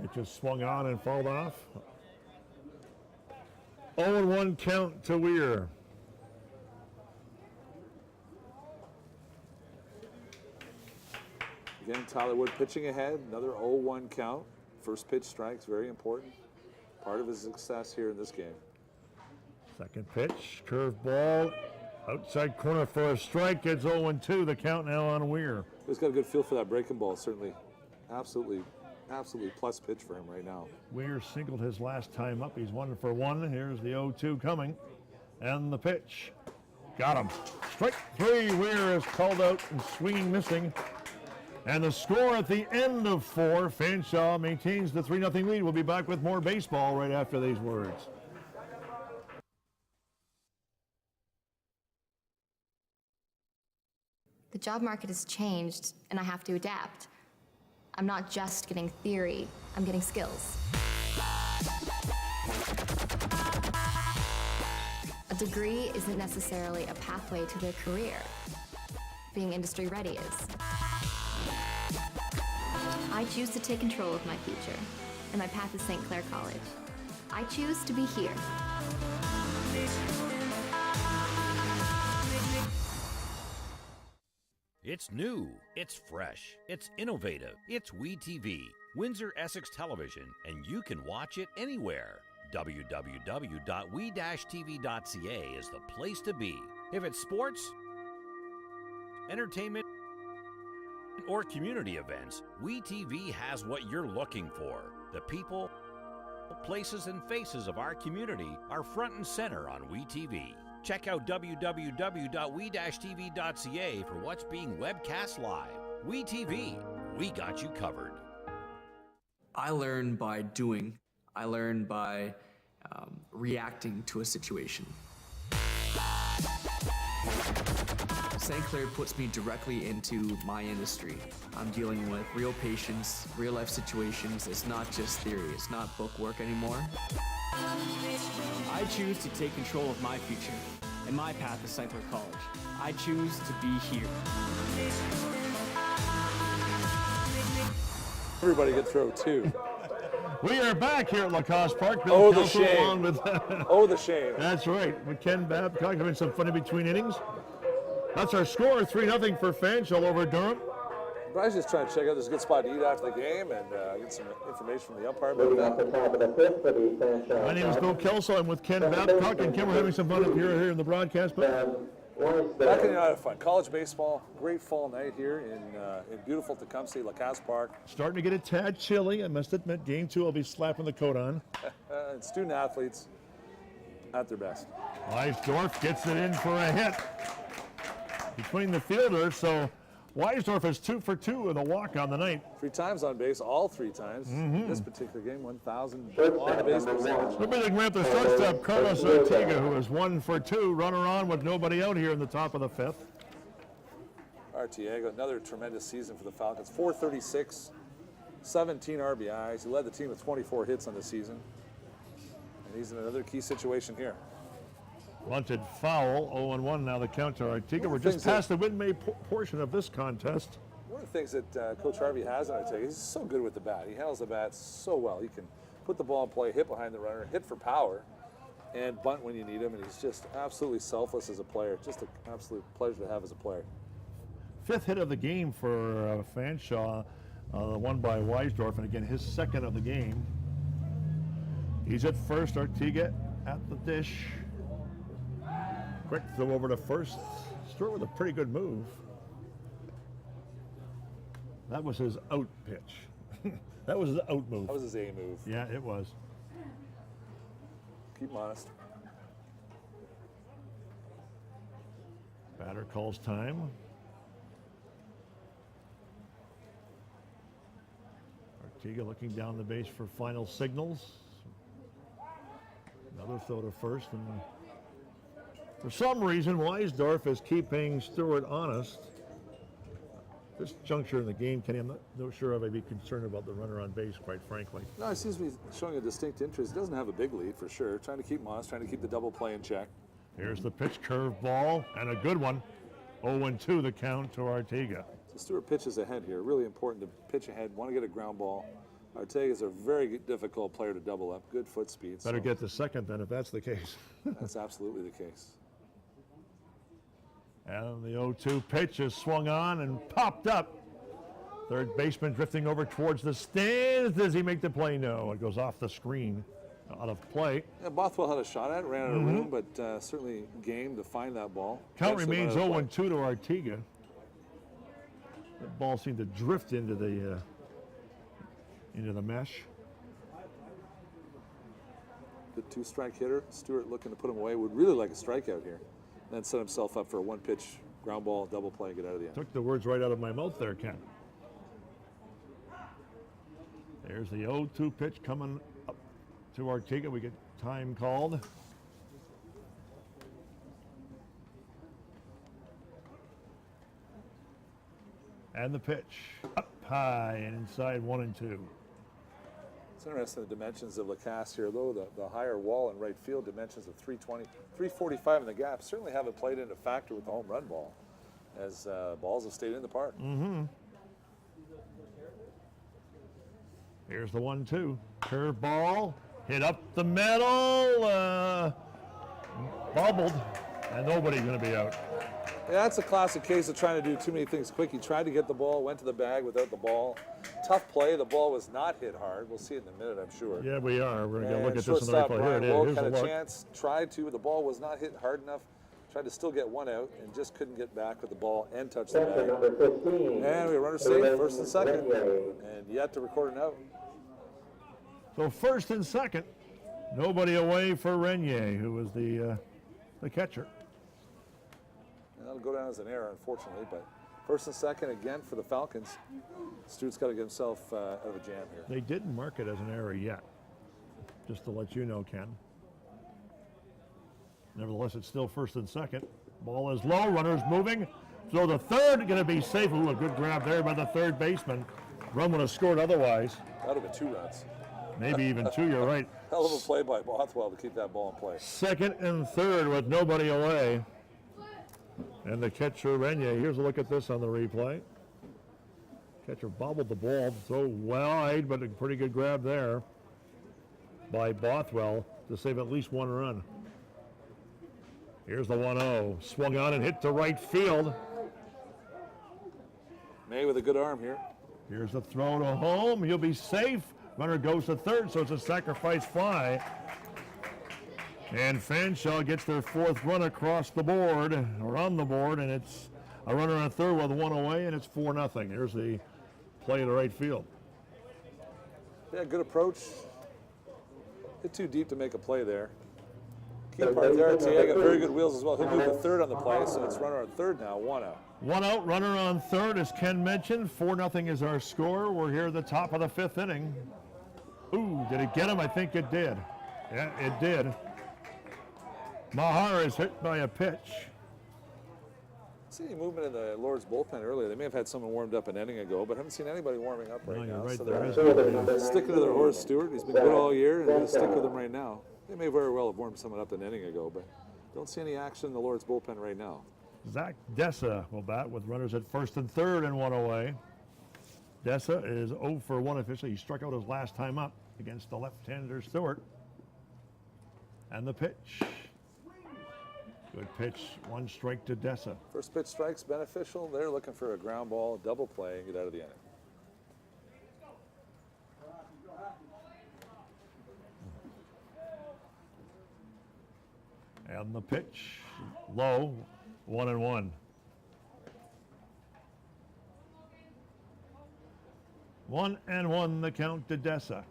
It just swung on and fouled off. 0-1 count to Weir. Again, Tyler Wood pitching ahead, another 0-1 count. First pitch strikes, very important. Part of his success here in this game. Second pitch, curve ball, Outside corner for a strike. It's 0-2. The count now on Weir. He's got a good feel for that breaking ball, certainly. Absolutely plus pitch for him right now. Weir singled his last time up. He's 1 for 1. Here's the 0-2 coming. And the pitch. Got him. Strike 3. Weir is called out and swinging, missing. And the score at the end of 4. Fanshawe maintains the 3-0 lead. We'll be back with more baseball right after these words. The job market has changed, and I have to adapt. I'm not just getting theory, I'm getting skills. A degree isn't necessarily a pathway to their career. Being industry ready is. I choose to take control of my future, and my path is St. Clair College. I choose to be here. It's new, it's fresh, it's innovative, it's WeTV, Windsor Essex Television, and you can watch it anywhere. www.we-tv.ca is the place to be. If it's sports, entertainment, or community events, WeTV has what you're looking for. The people, places, and faces of our community are front and center on WeTV. Check out www.we-tv.ca for what's being webcast live. WeTV, we got you covered. I learn by doing. I learn by reacting to a situation. St. Clair puts me directly into my industry. I'm dealing with real patients, real life situations. It's not just theory. It's not book work anymore. I choose to take control of my future, and my path is St. Clair College. I choose to be here. Everybody could throw 2. We are back here at Lacoste Park. Oh, the Kelso shame. along with Oh, the shame. That's right. With Ken Babcock having some fun in between innings. That's our score, 3-0 for Fanshawe over Durham. Brian's just trying to check out this good spot to eat after the game and get some information from the umpire about Moving off the that. top of the 5th for the Fanshawe. My name is Bill Kelso. I'm with Ken Babcock, and Ken, we're having some fun up here in the broadcast booth. Back in the out of fun. College baseball, great fall night here in beautiful Tecumseh, Lacoste Park. Starting to get a tad chilly. I must admit, game 2, I'll be slapping the coat on. And student athletes at their best. Weisdorf gets it in for a hit between the fielders, so Weisdorf is 2 for 2 in a walk on the night. 3 times on base, all 3 times. In this particular game, 1,000 on base percentage. We'll be looking at the shortstop, Carlos Ortega, who is 1 for 2, runner on with nobody out here in the top of the 5th. Artiego, another tremendous season for the Falcons. 436, 17 RBIs. He led the team with 24 hits on the season. And he's in another key situation here. Bunted foul, 0-1 now the count to Ortega. We're just past the win-May portion of this contest. One of the things that Coach Harvey has on Ortega, he's so good with the bat. He handles the bat so well. He can put the ball in play, hit behind the runner, hit for power, and bunt when you need him. And he's just absolutely selfless as a player. Just an absolute pleasure to have as a player. 5th hit of the game for Fanshawe, the one by Weisdorf, and again his 2nd of the game. He's at first, Ortega at the dish. Quick throw over to first. Stewart with a pretty good move. That was his out pitch. That was his out move. That was his A move. Yeah, it was. Keep him honest. Batter calls time. Ortega looking down the base for final signals. Another throw to first, and for some reason, Weisdorf is keeping Stewart honest. This juncture in the game, Kenny, I'm not sure if I'd be concerned about the runner on base, quite frankly. No, he seems to be showing a distinct interest. He doesn't have a big lead for sure. Trying to keep him honest, trying to keep the double play in check. Here's the pitch, curve ball, and a good one. 0-2 the count to Ortega. So Stewart pitches ahead here. Really important to pitch ahead. Want to get a ground ball. Ortega's a very difficult player to double up. Good foot speed. Better get the 2nd then if that's the case. That's absolutely the case. And the 0-2 pitch is swung on and popped up. Third baseman drifting over towards the stands. Does he make the play? No, it goes off the screen. out of play. Yeah, Bothwell had a shot at it, ran out of room, but certainly game to find that ball. Count Eventually remains went out of 0-2 to Artiga. The ball seemed to drift into the mesh. Good two-strike hitter. Stewart looking to put him away. Would really like a strikeout here. Then set himself up for a one-pitch ground ball, double play, and get out of the end. Took the words right out of my mouth there, Ken. There's the 0-2 pitch coming up to Artiga. We get time called. And the pitch up high and inside 1-2. It's interesting, the dimensions of Lacasse here, though. The higher wall in right field, dimensions of 320, 345 in the gap, certainly haven't played into factor with the home run ball, as balls have stayed in the park. Here's the 1-2. Curve ball, hit up the middle, bobbled, and nobody's going to be out. Yeah, that's a classic case of trying to do too many things quick. He tried to get the ball, went to the bag without the ball. Tough play. The ball was not hit hard. We'll see it in a minute, I'm sure. Yeah, we are. We're going to look at this in the shortstop replay. Here Brian it is. Wolk Here's had a a look. chance, tried to, but the ball was not hit hard enough. Tried to still get one out and just couldn't get back with the ball and touch the Catcher bag. number 15. And we runner safe, first and second, and yet to record an out. So first and second, nobody away for Renier, who was the catcher. And that'll go down as an error, unfortunately, but first and second again for the Falcons. Stuart's got to get himself out of a jam here. They didn't mark it as an error yet, just to let you know, Ken. Nevertheless, it's still first and second. Ball is low, runners moving. So the third going to be safe. Ooh, a good grab there by the third baseman. Run would have scored otherwise. That would have been 2 runs. Maybe even 2, you're right. Hell of a play by Bothwell to keep that ball in play. Second and third with nobody away. And the catcher, Renier, here's a look at this on the replay. Catcher bobbled the ball, throw wide, but a pretty good grab there by Bothwell to save at least 1 run. Here's the 1-0. Swung on and hit to right field. May with a good arm here. Here's the throw to home. He'll be safe. Runner goes to third, so it's a sacrifice fly. And Fanshawe gets their 4th run across the board, or on the board, and it's a runner on third with 1 away, and it's 4-0. Here's the play to right field. Yeah, good approach. Hit too deep to make a play there. Key part there, Tia got very good wheels as well. He'll move to third on the play, so it's runner on third now, 1 out. 1 out, runner on third, as Ken mentioned. 4-0 is our score. We're here at the top of the 5th inning. Ooh, did it get him? I think it did. Yeah, it did. Mahar is hit by a pitch. See any movement in the Lord's bullpen earlier. They may have had someone warmed up an inning ago, but haven't seen anybody warming up right No, you're now. right, So there they're is. sticking to their horse, Stewart. He's been good all year, and they're going to stick with him right now. They may very well have warmed someone up an inning ago, but don't see any action in the Lord's bullpen right now. Zach Dessa will bat with runners at first and third and 1 away. Dessa is 0 for 1 officially. He struck out his last time up against the left-hander Stewart. And the pitch. Good pitch, 1 strike to Dessa. First pitch strikes beneficial. They're looking for a ground ball, double play, and get out of the inning. And the pitch, low, 1-1. 1-1 the count to Dessa.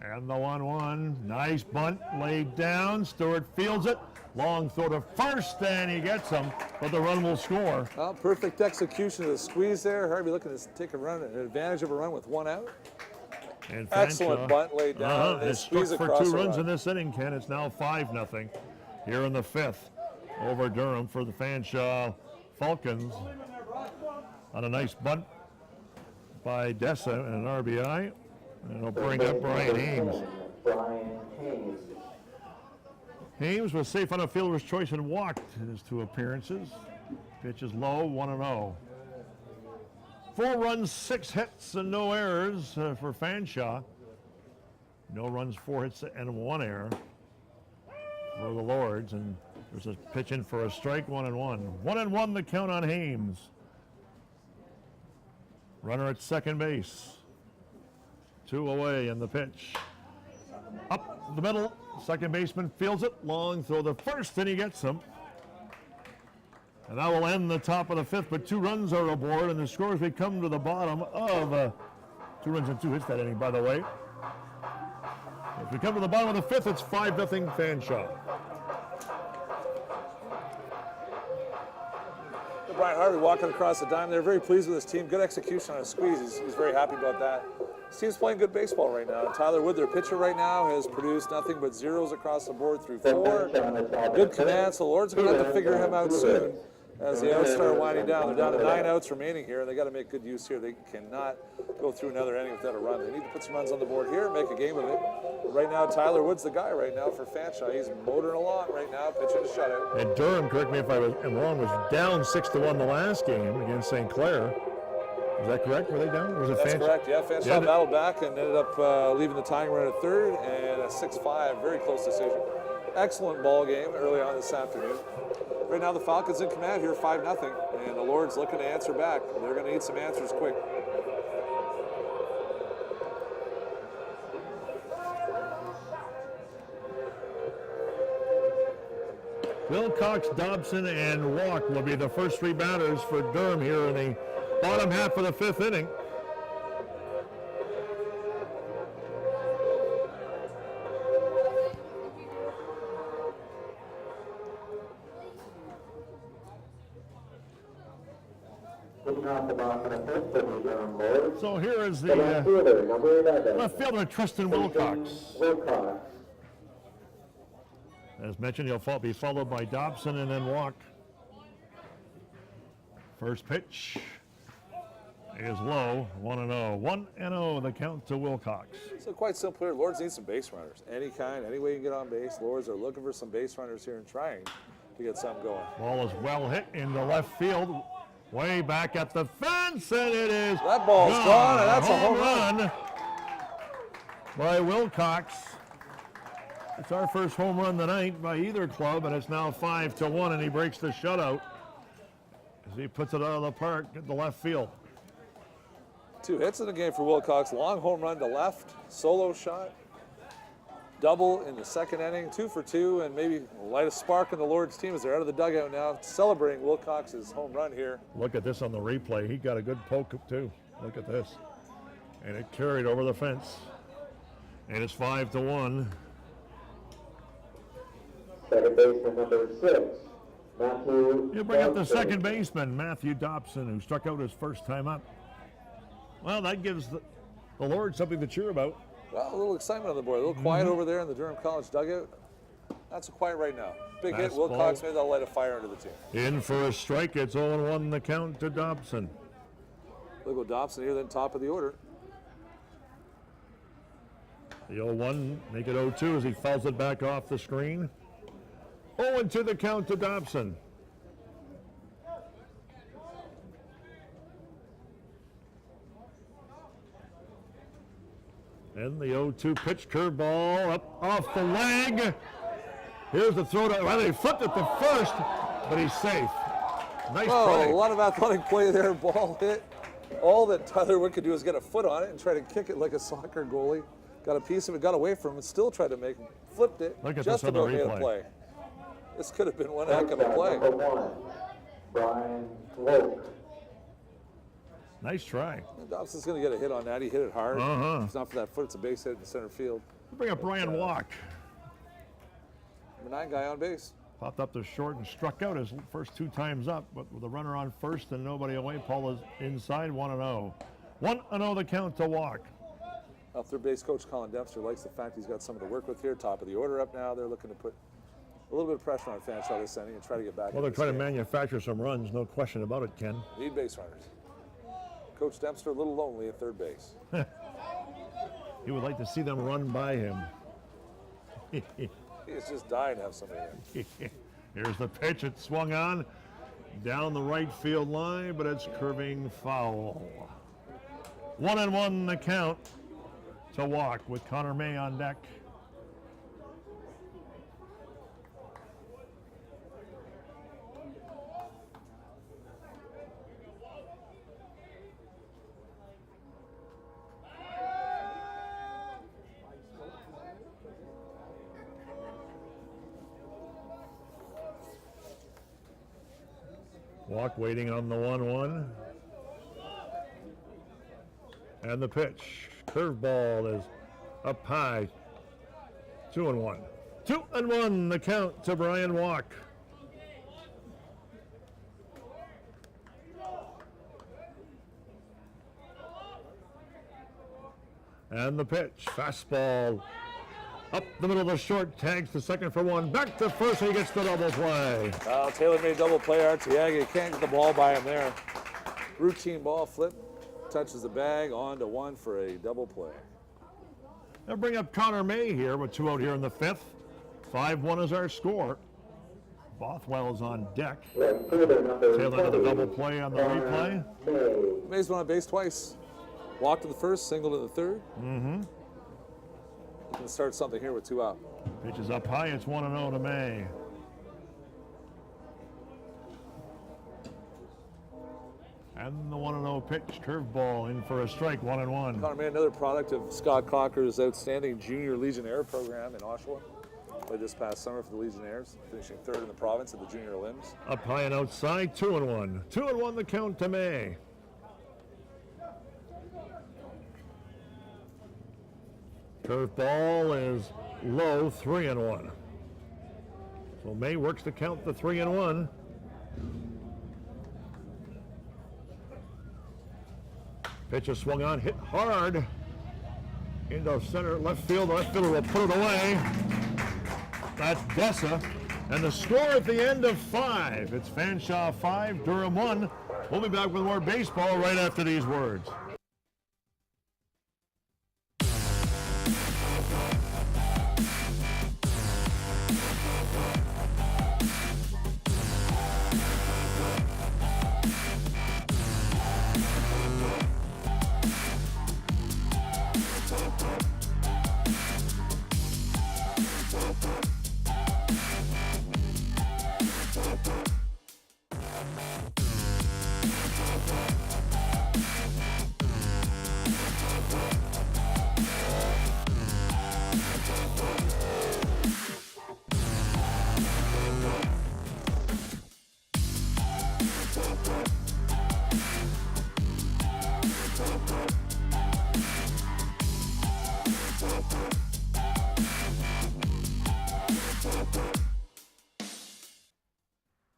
And the 1-1, nice bunt laid down. Stewart fields it. Long throw to first, and he gets him, but the run will score. Well, perfect execution of the squeeze there. Harvey looking to take a run, an advantage of a run with 1 out. And Excellent Fanshawe, bunt laid down. And It's squeeze struck for across 2 the runs run. in this inning, Ken. It's now 5-0 here in the 5th over Durham for the Fanshawe Falcons on a nice bunt by Dessa and an RBI. And it'll bring up Brian Ames. Brian Hayes. Ames was safe on a fielder's choice and walked in his 2 appearances. Pitch is low, 1-0. 4 runs, 6 hits, and no errors for Fanshawe. No runs, 4 hits, and 1 error for the Lords. And There's a pitch in for a strike, 1-1. 1-1 the count on Hames. Runner at second base. 2 away in the pitch. Up the middle, second baseman fields it. Long throw to first, and he gets him. And that will end the top of the fifth, but 2 runs are aboard, and the scores we come to the bottom of 2 runs and 2 hits that inning, by the way. As we come to the bottom of the fifth, it's 5-0 Fanshawe. Brian Harvey walking across the dime. They're very pleased with his team. Good execution on a squeeze. He's very happy about that. His team's playing good baseball right now. Tyler Wood, their pitcher right now, has produced nothing but zeros across the board through 4. Good command, so the Lord's going to have to figure him out soon as the outs start winding down. They're down to 9 outs remaining here, and they got to make good use here. They cannot go through another inning without a run. They need to put some runs on the board here, make a game of it. Right now, Tyler Wood's the guy right now for Fanshawe. He's motoring along right now, pitching a shutout. And Durham, correct me if I am wrong, was down 6-1 the last game against St. Clair. Is that correct? Were they down? Or was it That's correct, yeah. Fanshawe battled back and ended up leaving the tying run at third, and a 6-5, very close decision. Excellent ball game early on this afternoon. Right now, the Falcons in command here, 5-0, and the Lord's looking to answer back. They're going to need some answers quick. Wilcox, Dobson, and Walk will be the first 3 batters for Durham here in the bottom half of the 5th inning. So here is the left fielder, Tristan Wilcox. As mentioned, he'll be followed by Dobson and then Walk. First pitch is low, 1-0. 1-0 the count to Wilcox. So quite simple here. Lords need some base runners. Any kind, any way you can get on base. Lords are looking for some base runners here and trying to get something going. Ball is well hit in the left field. Way back at the fence, and it is that ball's gone, and that's a home run by Wilcox. It's our first home run tonight by either club, and it's now 5-1, and he breaks the shutout as he puts it out of the park at the left field. 2 hits in the game for Wilcox. Long home run to left, solo shot, double in the second inning, 2 for 2, and maybe light a spark in the Lord's team as they're out of the dugout now, celebrating Wilcox's home run here. Look at this on the replay. He got a good poke too. Look at this. And it carried over the fence. And it's 5-1. Second baseman number 6, Matthew. You bring up the second baseman, Matthew Dobson, who struck out his first time up. Well, that gives the Lord something to cheer about. Well, a little excitement on the board. A little quiet over there in the Durham College dugout. Not so quiet right now. Big hit, Wilcox, maybe that'll light a fire under the team. In for a strike, it's 0-1 the count to Dobson. Look at Dobson here, then top of the order. The 0-1, make it 0-2 as he fouls it back off the screen. 0-2 the count to Dobson. And the 0-2 pitch, curveball up off the leg. Here's the throw to, well, he flipped it to first, but he's safe. Nice play. A lot of athletic play there, ball hit. All that Tyler Wood could do is get a foot on it and try to kick it like a soccer goalie. Got a piece of it, got away from him, and still tried to make him, flipped it, Look at just this on the about made a replay. play. This could have been one heck of a play. Number 1, Brian Loke. Nice try. Dobson's going to get a hit on that. He hit it hard. Uh-huh. If it's not for that foot, it's a base hit in center field. Bring up Brian Walk. Number 9 guy on base. Popped up to short and struck out his first 2 times up, but with a runner on first and nobody away, Paul is inside, 1-0. 1-0 the count to Walk. Third base coach Colin Dempster likes the fact he's got someone to work with here. Top of the order up now. They're looking to put a little bit of pressure on Fanshawe this inning and try to get back. Well, they're trying to manufacture some runs, no question about it, Ken. Need base runners. Coach Dempster a little lonely at third base. He would like to see them run by him. He's just dying to have somebody there. Here's the pitch. It swung on down the right field line, but it's curving foul. 1-1 the count to Walk with Connor May on deck. Walk waiting on the 1-1. And the pitch. Curveball is up high. 2-1. 2-1 the count to Brian Walk. And the pitch. Fastball up the middle of the short, tags to second for one. Back to first, and he gets the double play. Taylor made double play. Arteaga can't get the ball by him there. Routine ball flip. Touches the bag, on to one for a double play. They'll bring up Connor May here with 2 out here in the 5th. 5-1 is our score. Bothwell is on deck. Taylor with a double play on the replay. May's been on base twice. Walk to the first, single to the third. Mm-hmm. You can start something here with 2 out. Pitch is up high. It's 1-0 to May. And the 1-0 pitch, curveball in for a strike, 1-1. Connor May, another product of Scott Cocker's outstanding Junior Legionnaire program in Oshawa. Played this past summer for the Legionnaires, finishing 3rd in the province at the Junior Limbs. Up high and outside, 2-1. 2-1 the count to May. Curveball is low, 3-1. So May works to count the 3-1. Pitch is swung on, hit hard into center, left field. The left fielder will put it away. That's Dessa. And the score at the end of 5. It's Fanshawe 5, Durham 1. We'll be back with more baseball right after these words.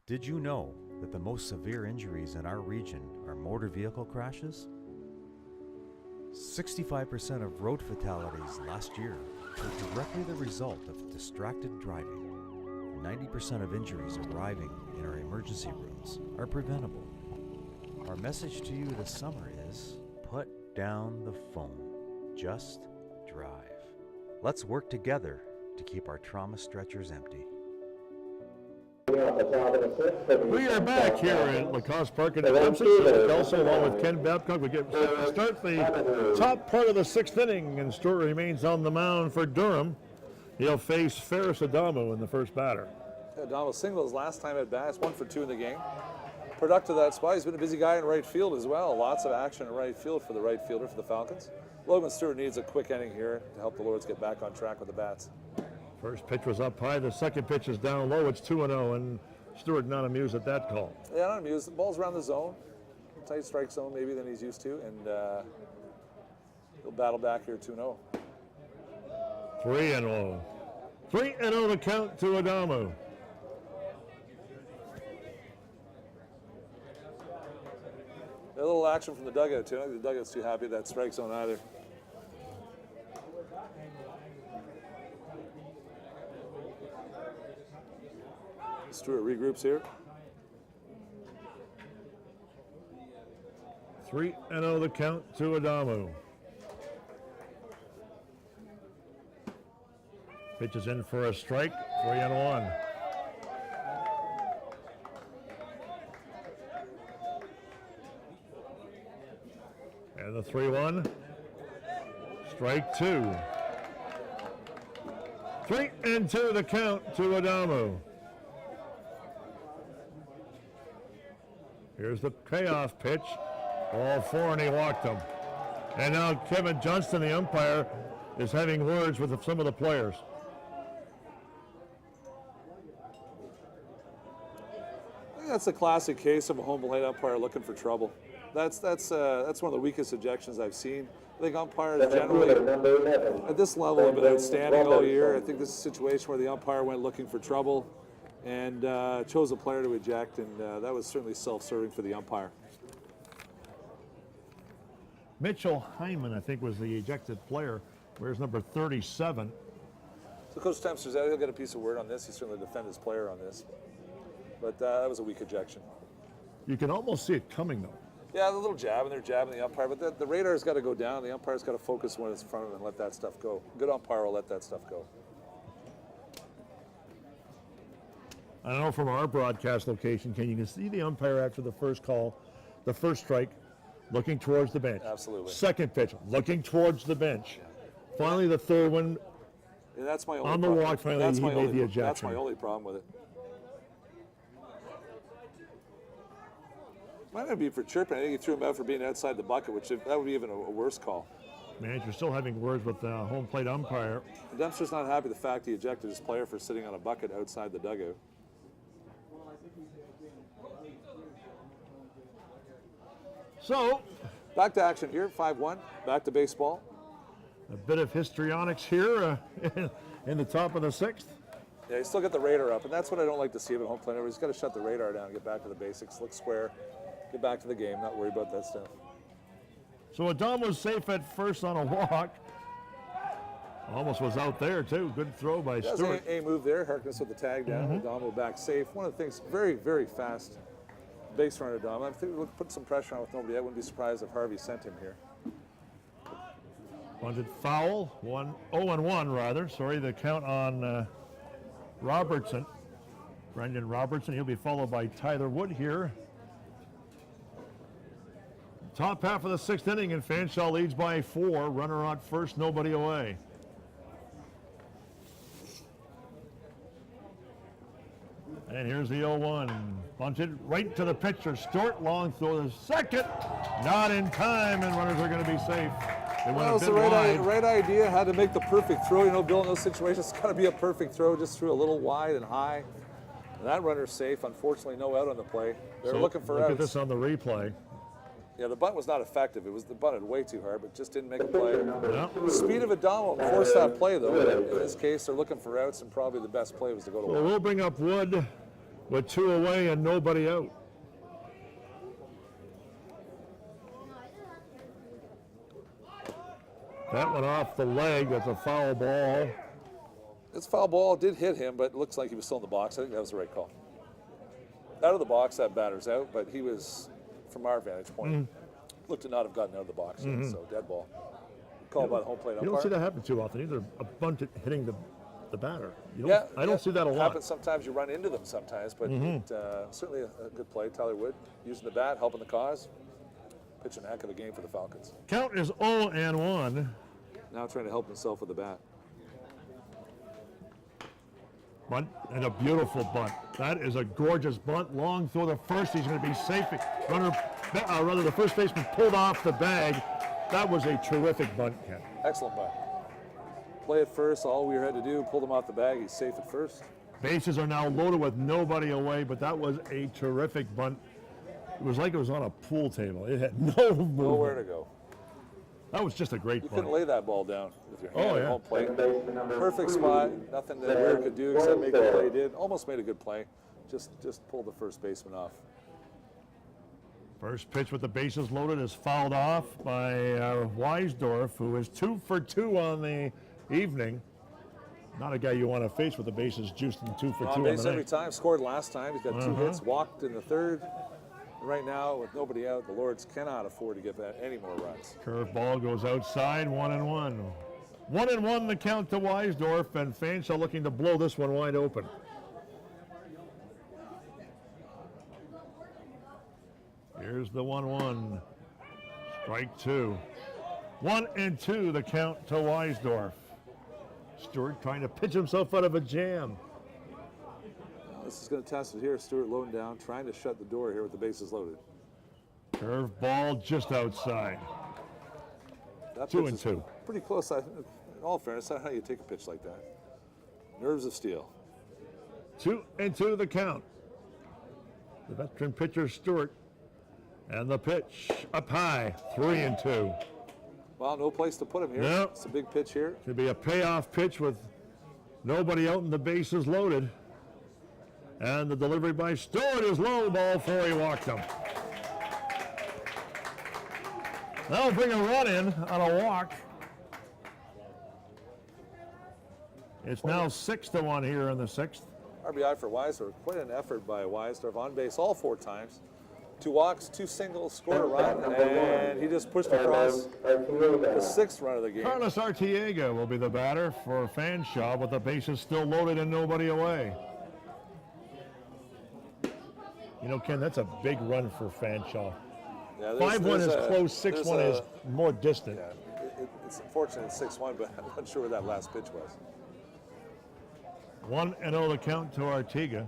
Did you know that the most severe injuries in our region are motor vehicle crashes? 65% of road fatalities last year were directly the result of distracted driving. 90% of injuries arriving in our emergency rooms are preventable. Our message to you this summer is, put down the phone. Just drive. Let's work together to keep our trauma stretchers empty. We are back here at Lacoste Park in Tecumseh. Also, along with Ken Babcock, we start the top part of the 6th inning, and Stewart remains on the mound for Durham. He'll face Ferris Adamo in the first batter. Adamo singled his last time at bat. It's 1 for 2 in the game. Productive that spot. He's been a busy guy in right field as well. Lots of action in right field for the right fielder for the Falcons. Logan Stewart needs a quick inning here to help the Lords get back on track with the bats. First pitch was up high. The second pitch is down low. It's 2-0, and Stewart not amused at that call. Yeah, not amused. The ball's around the zone. Tight strike zone maybe than he's used to, and he'll battle back here 2-0. 3-0. 3-0 the count to Adamo. A little action from the dugout too. I don't think the dugout's too happy at that strike zone either. Stewart regroups here. 3-0 the count to Adamo. Pitches in for a strike. 3-1. And the 3-1. Strike 2. 3-2 the count to Adamo. Here's the payoff pitch. Ball 4, and he walked him. And now Kevin Johnston, the umpire, is having words with some of the players. think that's a classic case of a home plate umpire looking for trouble. That's one of the weakest ejections I've seen. I think umpires generally at this level have been outstanding all year. I think this is a situation where the umpire went looking for trouble and chose a player to eject, and that was certainly self-serving for the umpire. Mitchell Hyman, I think, was the ejected player. Where's number 37? So Coach Dempster's out. He'll get a piece of word on this. He certainly defend his player on this. But that was a weak ejection. You can almost see it coming, though. Yeah, the little jab, and they're jabbing the umpire. But the radar's got to go down. The umpire's got to focus when it's in front of him and let that stuff go. Good umpire will let that stuff go. I don't know from our broadcast location, you can see the umpire after the first call, the first strike, looking towards the bench. Absolutely. Second pitch, looking towards the bench. Finally, the third one. Yeah, that's my only on the problem. walk, finally, he made the ejection. That's my only problem with it. Might not be for chirping. I think he threw him out for being outside the bucket, which that would be even a worse call. Manager still having words with the home plate umpire. Dempster's not happy with the fact he ejected his player for sitting on a bucket outside the dugout. So, back to action here, 5-1, back to baseball. A bit of histrionics here in the top of the sixth. Yeah, he's still got the radar up, and that's what I don't like to see of a home plate. He's got to shut the radar down, get back to the basics, look square, get back to the game, not worry about that stuff. So Adam was safe at first on a walk. Almost was out there, too. Good throw by Stewart. A move there, Harkness with the tag down, Adamo back safe. One of the things, very, very fast base runner Adamo. I think we'll put some pressure on with nobody. I wouldn't be surprised if Harvey sent him here. Bunted foul, 0-1 rather. Sorry, the count on Robertson. Brendan Robertson, he'll be followed by Tyler Wood here. Top half of the sixth inning, and Fanshawe leads by 4. Runner on first, nobody away. And here's the 0-1. Bunted right to the pitcher. Stewart, long throw to second. Not in time, and runners are going to be safe. They went a bit wide. Right idea, how to make the perfect throw. You know, Bill, in those situations, it's got to be a perfect throw. Just threw a little wide and high. And that runner's safe. Unfortunately, no out on the play. They're looking for outs. Look at this on the replay. Yeah, the bunt was not effective. The bunted way too hard, but just didn't make a play. Yeah. The speed of Adamo forced that play, though. In this case, they're looking for outs, and probably the best play was to go to Well, we'll bring up Wood with 2 away and nobody out. That went off the leg. That's a foul ball. This foul ball did hit him, but it looks like he was still in the box. I think that was the right call. Out of the box, that batter's out, but he was, from our vantage point, looked to not have gotten out of the box yet, so dead ball. Called by the home plate umpire. You don't see that happen too often either. A bunt hitting the batter. I don't see that a lot. Happens sometimes. You run into them sometimes, but certainly a good play. Tyler Wood using the bat, helping the cause. Pitching a heck of a game for the Falcons. Count is 0-1. Now trying to help himself with the bat. Bunt, and a beautiful bunt. That is a gorgeous bunt. Long throw to first. He's going to be safe. Rather, the first baseman pulled off the bag. That was a terrific bunt, Ken. Excellent bunt. Play at first. All we had to do, pulled him off the bag. He's safe at first. Bases are now loaded with nobody away, but that was a terrific bunt. It was like it was on a pool table. It had no movement. Nowhere to go. That was just a great You bunt. couldn't lay that ball down with your hand at home plate. Perfect spot. Nothing that Weir could do except make the play he did. Almost made a good play. Just pulled the first baseman off. First pitch with the bases loaded is fouled off by Weisdorf, who is 2 for 2 on the evening. Not a guy you want to face with the bases juiced and 2 for 2 on base the every night. time. Scored last time. He's got 2 hits. Walked in the third. Right now, with nobody out, the Lords cannot afford to give that any more runs. Curveball goes outside, 1-1. 1-1 the count to Weisdorf, and Fanshawe looking to blow this one wide open. Here's the 1-1. Strike 2. 1-2 the count to Weisdorf. Stewart trying to pitch himself out of a jam. This is going to test it here. Stewart loading down, trying to shut the door here with the bases loaded. Curve ball just outside. That 2-2. Pretty close. In all fairness, that's how you take a pitch like that. Nerves of steel. 2-2 the count. The veteran pitcher Stewart. And the pitch up high, 3-2. Well, no place to put him here. No. It's a big pitch here. Should be a payoff pitch with nobody out and the bases loaded. And the delivery by Stewart is low, ball 4, he walked him. That'll bring a run in on a walk. It's now 6-1 here in the 6th. RBI for Weisdorf. Quite an effort by Weisdorf. On base all 4 times. 2 walks, 2 singles, scored a run, and he just pushed across the 6th run of the game. Carlos Artiega will be the batter for Fanshawe, with the bases still loaded and nobody away. You know, Ken, that's a big run for Fanshawe. Yeah, 5-1 is close, 6-1 is more distant. Yeah, it's unfortunate it's 6-1, but I'm not sure where that last pitch was. 1-0 the count to Artiega.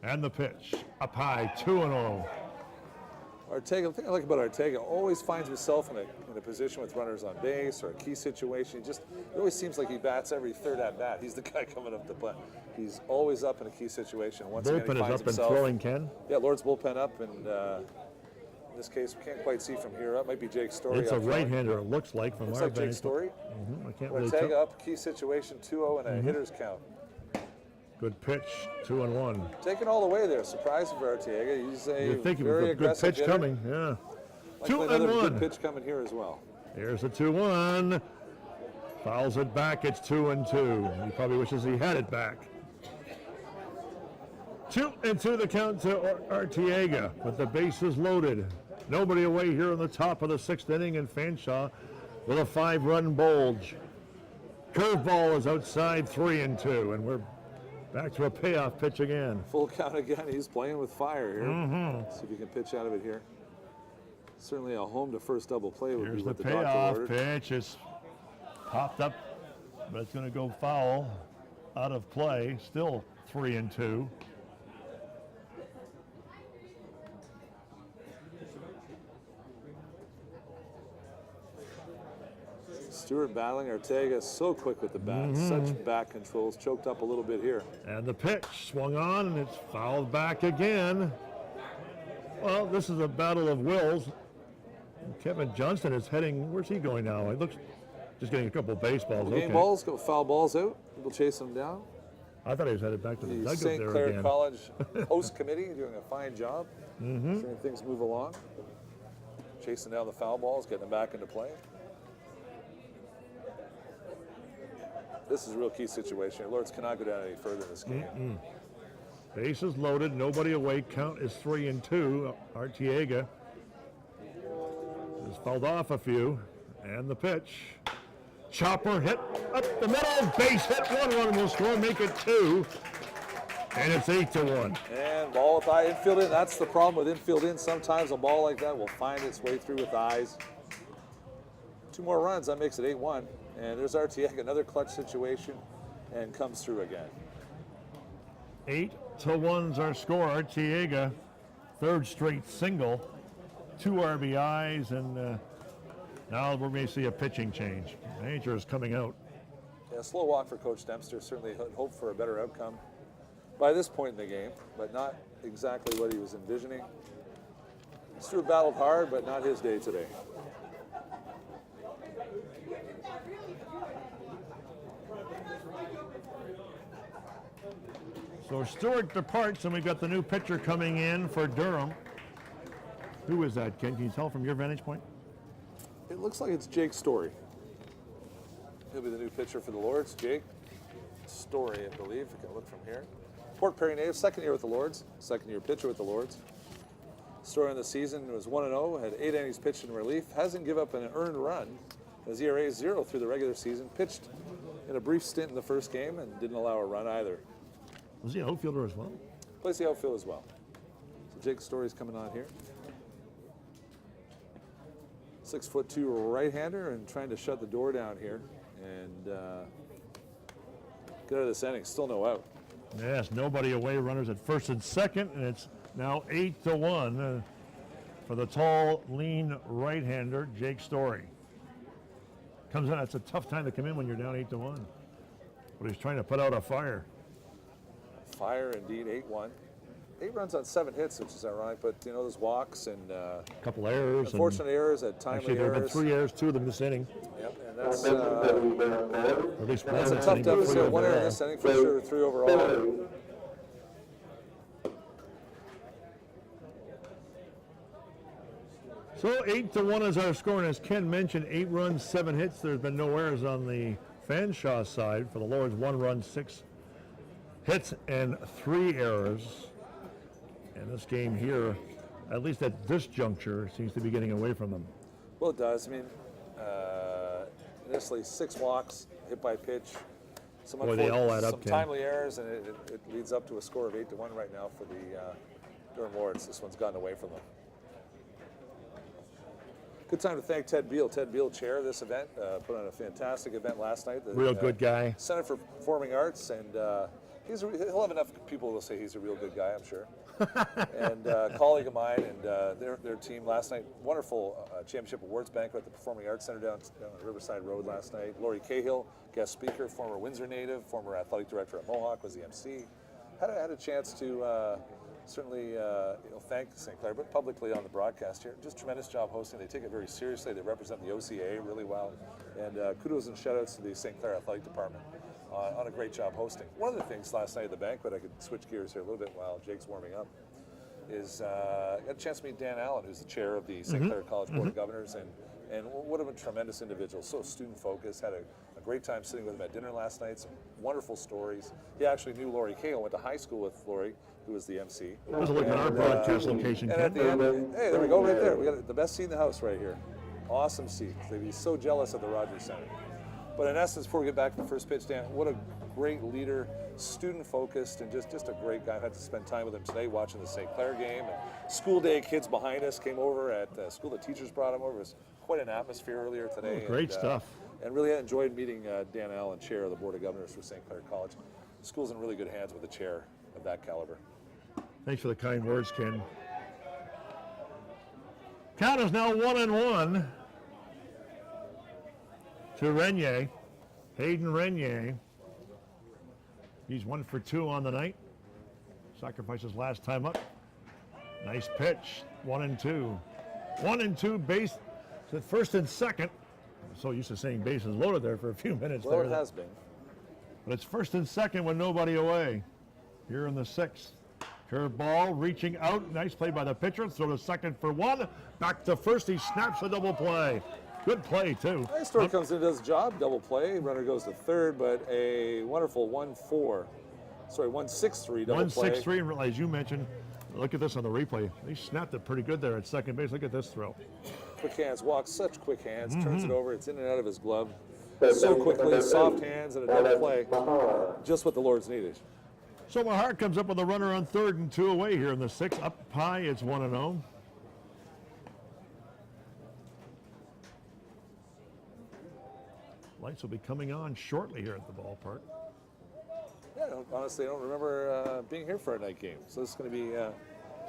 And the pitch up high, 2-0. Arteaga, the thing I like about Arteaga, always finds himself in a position with runners on base or a key situation. It always seems like he bats every third at bat. He's the guy coming up to play. He's always up in a key situation. Once again, he Bullpen is finds up himself. and throwing, Ken. Yeah, Lord's bullpen up, and in this case, we can't quite see from here up. Might be Jake Story. It's a up front. right-hander, it looks like, from Looks our like Jake vantage. Story. I can't really tell. Arteaga up, key situation, 2-0 and a hitter's count. Good pitch, 2-1. Taken all the way there. Surprising for Arteaga. He's a You're thinking very of a good aggressive pitch hitter. coming, yeah. Likely another 2-1. good pitch coming here as well. Here's a 2-1. Fouls it back, it's 2-2. He probably wishes he had it back. 2-2 the count to Arteaga, with the bases loaded. Nobody away here in the top of the 6th inning, and Fanshawe with a 5-run bulge. Curveball is outside, 3-2, and we're back to a payoff pitch again. Full count again. He's playing with fire here. See if he can pitch out of it here. Certainly a home to first double play would Here's be the what the doctor payoff ordered. pitch. It's popped up, but it's going to go foul, out of play. Still 3-2. Stewart battling Arteaga, so quick with the bat. Such back controls. Choked up a little bit here. And the pitch swung on, and it's fouled back again. Well, this is a battle of wills. Kevin Johnston is heading, where's he going now? He looks just getting a couple of baseballs. Game balls, go foul balls out. People chasing him down. I thought he was headed back to the The dugout St. there Clair again. College host committee doing a fine job. Seeing things move along. Chasing down the foul balls, getting them back into play. This is a real key situation. Lords cannot go down any further in this game. Bases loaded, nobody away. Count is 3-2. Arteaga has fouled off a few. And the pitch. Chopper hit up the middle. Base hit. 1 run will score, make it 2. And it's 8-1. And ball with eye, infield in. That's the problem with infield in. Sometimes a ball like that will find its way through with eyes. 2 more runs, that makes it 8-1. And there's Arteaga, another clutch situation, and comes through again. 8-1's our score. Arteaga, 3rd straight single, 2 RBIs, and now we may see a pitching change. Major is coming out. Yeah, slow walk for Coach Dempster. Certainly hope for a better outcome by this point in the game, but not exactly what he was envisioning. Stewart battled hard, but not his day today. So Stewart departs, and we've got the new pitcher coming in for Durham. Who is that, Ken? Can you tell from your vantage point? It looks like it's Jake Story. He'll be the new pitcher for the Lords. Jake Story, I believe. If you can look from here. Port Perry native, 2nd year with the Lords. 2nd year pitcher with the Lords. Story in the season was 1-0, had 8 innings pitched in relief. Hasn't given up an earned run. His ERA is 0 through the regular season. Pitched in a brief stint in the first game and didn't allow a run either. Was he an outfielder as well? Plays the outfield as well. So Jake Story's coming on here. 6'2" right-hander and trying to shut the door down here and get out of this inning. Still no out. Yes, nobody away. Runners at 1st and 2nd, and it's now 8-1 for the tall, lean right-hander, Jake Story. Comes in, it's a tough time to come in when you're down 8-1. But he's trying to put out a fire. fire indeed, 8-1. 8 runs on 7 hits, which is ironic, but you know, those walks and A couple errors. unfortunate errors, timely Actually, there have been errors. 3 errors, 2 of them this inning. Yep, and that's At least one a this tough inning, but 3 deficit. 1 error in overall. this inning for sure, 3 overall. So 8-1 is our score, and as Ken mentioned, 8 runs, 7 hits. There's been no errors on the Fanshawe side. For the Lords, 1 run, 6 hits, and 3 errors. And this game here, at least at this juncture, seems to be getting away from them. Well, it does. I mean, initially 6 walks, hit by pitch. Some, Boy, they all add up, some Ken. timely errors, and it leads up to a score of 8-1 right now for the Durham Lords. This one's gotten away from them. Good time to thank Ted Beal. Ted Beal, chair of this event, put on a fantastic event last night. The, Real good guy. Center for Performing Arts, and he'll have enough people who'll say he's a real good guy, I'm sure. And a colleague of mine and their team last night, wonderful championship awards banquet at the Performing Arts Center down on Riverside Road last night. Lori Cahill, guest speaker, former Windsor native, former athletic director at Mohawk, was the MC. Had a chance to certainly thank St. Clair, but publicly on the broadcast here. Just tremendous job hosting. They take it very seriously. They represent the OCA really well. And kudos and shout outs to the St. Clair Athletic Department on a great job hosting. One of the things last night at the banquet, I could switch gears here a little bit while Jake's warming up, is I got a chance to meet Dan Allen, who's the chair of the St. Clair College Board of Governors, and what a tremendous individual, so student focused. Had a great time sitting with him at dinner last night, some wonderful stories. He actually knew Lori Cahill, went to high school with Lori, who was the MC. Let's look at our broadcast location, And at Ken. the end, hey, there we go, right there. We got the best seat in the house right here. Awesome seats. They'd be so jealous of the Rogers Center. But in essence, before we get back to the first pitch, Dan, what a great leader, student-focused, and just a great guy. I had to spend time with him today watching the St. Clair game. And school day kids behind us came over at school. The teachers brought them over. It was quite an atmosphere earlier today. Great stuff. And really enjoyed meeting Dan Allen, chair of the Board of Governors for St. Clair College. The school's in really good hands with a chair of that caliber. Thanks for the kind words, Ken. Count is now 1-1 to Renier. Hayden Renier. He's 1 for 2 on the night. Sacrifices last time up. Nice pitch. 1-2. 1-2 base. So first and second. I'm so used to saying bases loaded there for a few minutes. Well, there. it has been. But it's first and second with nobody away. Here in the 6th. Curveball reaching out. Nice play by the pitcher. Throw to second for 1. Back to first. He snaps a double play. Good play, too. Nice story comes in and does the job. Double play. Runner goes to third, but a wonderful 1-6-3 double play. 1-6-3, as you mentioned. Look at this on the replay. He snapped it pretty good there at second base. Look at this throw. Quick hands, walks, such quick hands, turns it over. It's in and out of his glove so quickly. Soft hands and a double play. Just what the Lords needed. So Mahar comes up with a runner on third and 2 away here in the 6th. Up high, it's 1-0. Lights will be coming on shortly here at the ballpark. Yeah, honestly, I don't remember being here for a night game. So this is going to be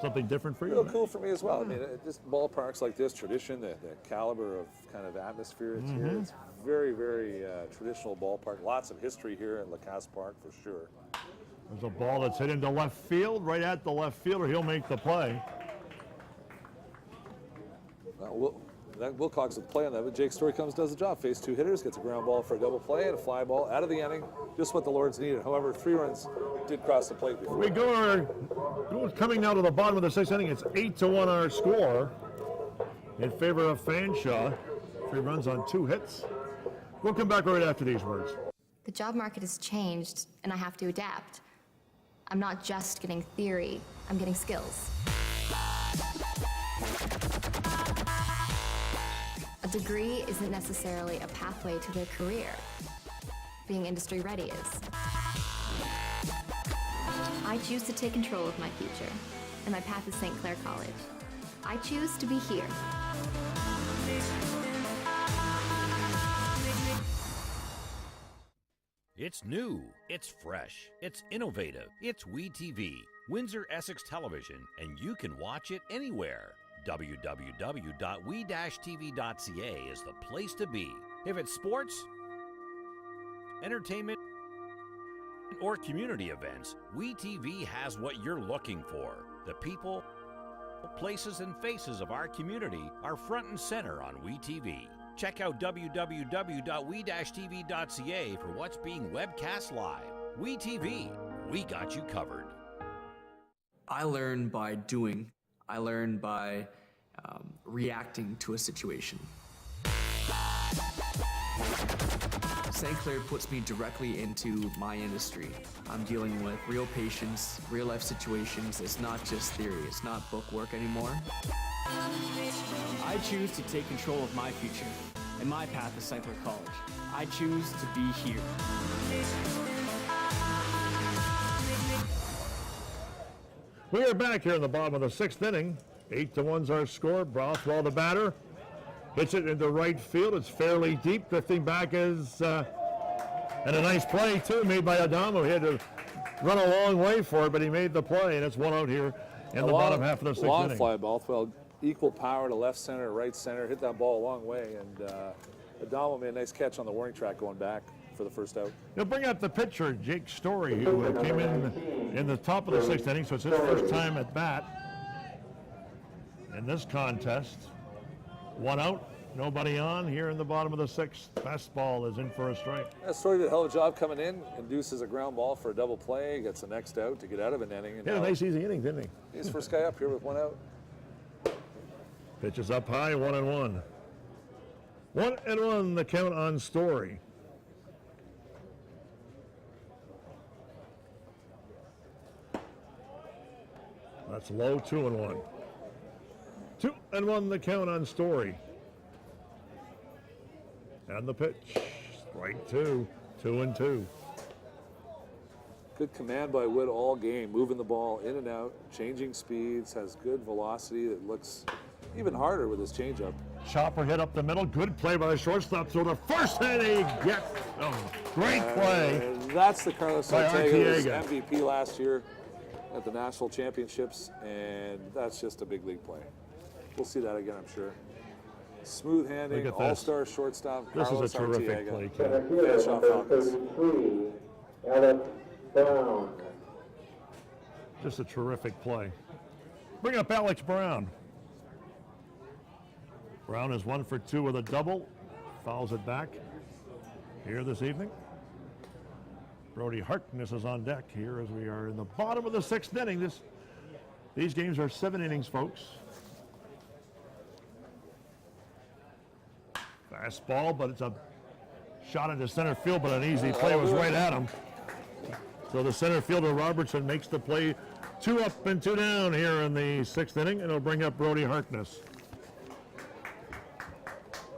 Something different for you? real cool for me as well. I mean, just ballparks like this, tradition, the caliber of kind of atmosphere it's here. It's very, very traditional ballpark. Lots of history here at Lacasse Park for sure. There's a ball that's hit into left field, right at the left fielder. He'll make the play. Well, Wilcox with the play on that, but Jake Story comes, does the job. Face 2 hitters, gets a ground ball for a double play and a fly ball out of the inning. Just what the Lords needed. However, 3 runs did cross the plate before. We go coming now to the bottom of the 6th inning. It's 8-1 our score in favor of Fanshawe. 3 runs on 2 hits. We'll come back right after these words. The job market has changed, and I have to adapt. I'm not just getting theory, I'm getting skills. A degree isn't necessarily a pathway to their career. Being industry ready is. I choose to take control of my future, and my path is St. Clair College. I choose to be here. It's new, it's fresh, it's innovative, it's WeTV, Windsor Essex Television, and you can watch it anywhere. www.we-tv.ca is the place to be. If it's sports, entertainment, or community events, WeTV has what you're looking for. The people, places, and faces of our community are front and center on WeTV. Check out www.we-tv.ca for what's being webcast live. WeTV, we got you covered. I learn by doing. I learn by reacting to a situation. St. Clair puts me directly into my industry. I'm dealing with real patients, real life situations. It's not just theory. It's not book work anymore. I choose to take control of my future and my path to St. Clair College. I choose to be here. We are back here in the bottom of the sixth inning. 8-1's our score. Brothwell the batter. Hits it into right field. It's fairly deep. Drifting back is, and a nice play too made by Adamo. He had to run a long way for it, but he made the play, and it's one out here in the bottom half of the sixth long inning. fly ball. Well, equal power to left center, right center. Hit that ball a long way, and Adamo made a nice catch on the warning track going back for the first out. Now bring up the pitcher, Jake Story, who came in the top of the sixth inning, so it's his first time at bat in this contest. One out, nobody on here in the bottom of the sixth. Fastball is in for a strike. Yeah, Story did a hell of a job coming in, induces a ground ball for a double play, gets the next out to get out of an inning. And He had a nice easy inning, didn't he? he's the first guy up here with one out. Pitch is up high, 1-1. 1-1 the count on Story. That's low, 2-1. 2-1 the count on Story. And the pitch, strike two, 2-2. Good command by Wood all game, moving the ball in and out, changing speeds, has good velocity that looks even harder with his changeup. Chopper hit up the middle, good play by the shortstop. So the first hit he gets, great play. And that's the Carlos By Ortega, who was Arteaga. MVP last year at the National Championships, and that's just a big league play. We'll see that again, I'm sure. Smooth handing, Look at this. all-star shortstop, This Carlos is a terrific Arteaga. play, Ken. Fanshawe Falcons. 33, Alex Brown. Just a terrific play. Bring up Alex Brown. Brown is 1 for 2 with a double. Fouls it back here this evening. Brody Harkness is on deck here as we are in the bottom of the sixth inning. These games are 7 innings, folks. Fastball, but it's a shot into center field, but an easy play was right at him. So the center fielder Robertson makes the play. 2 up and 2 down here in the sixth inning, and it'll bring up Brody Harkness.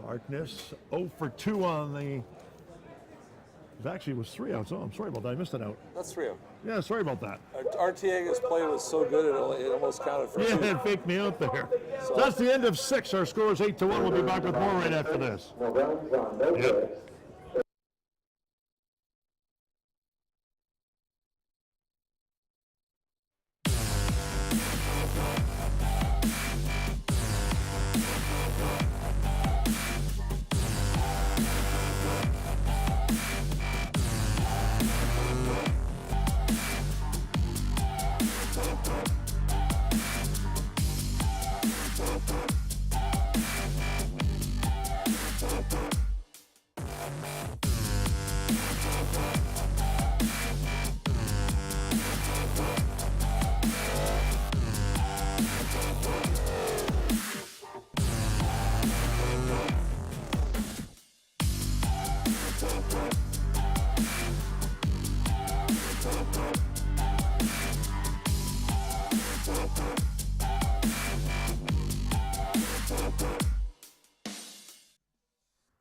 Harkness 0 for 2 on the. It actually was 3 outs. Oh, I'm sorry about that. I missed an out. That's 3 out. Yeah, sorry about that. Arteaga's play was so good it almost counted for 2. Yeah, it faked me out there. So that's the end of 6. Our score is 8-1. We'll be back with more right after this. No runs on no Yep. hits.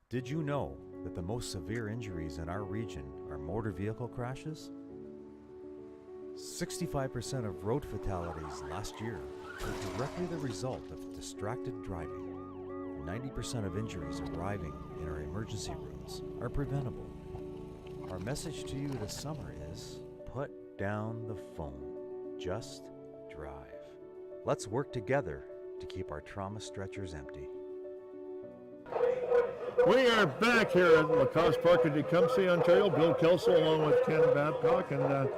Did you know that the most severe injuries in our region are motor vehicle crashes? 65% of road fatalities last year were directly the result of distracted driving. 90% of injuries arriving in our emergency rooms are preventable. Our message to you this summer is, put down the phone. Just drive. Let's work together to keep our trauma stretchers empty. We are back here at Lacrosse Park in Tecumseh, Ontario. Bill Kelso along with Ken Babcock. And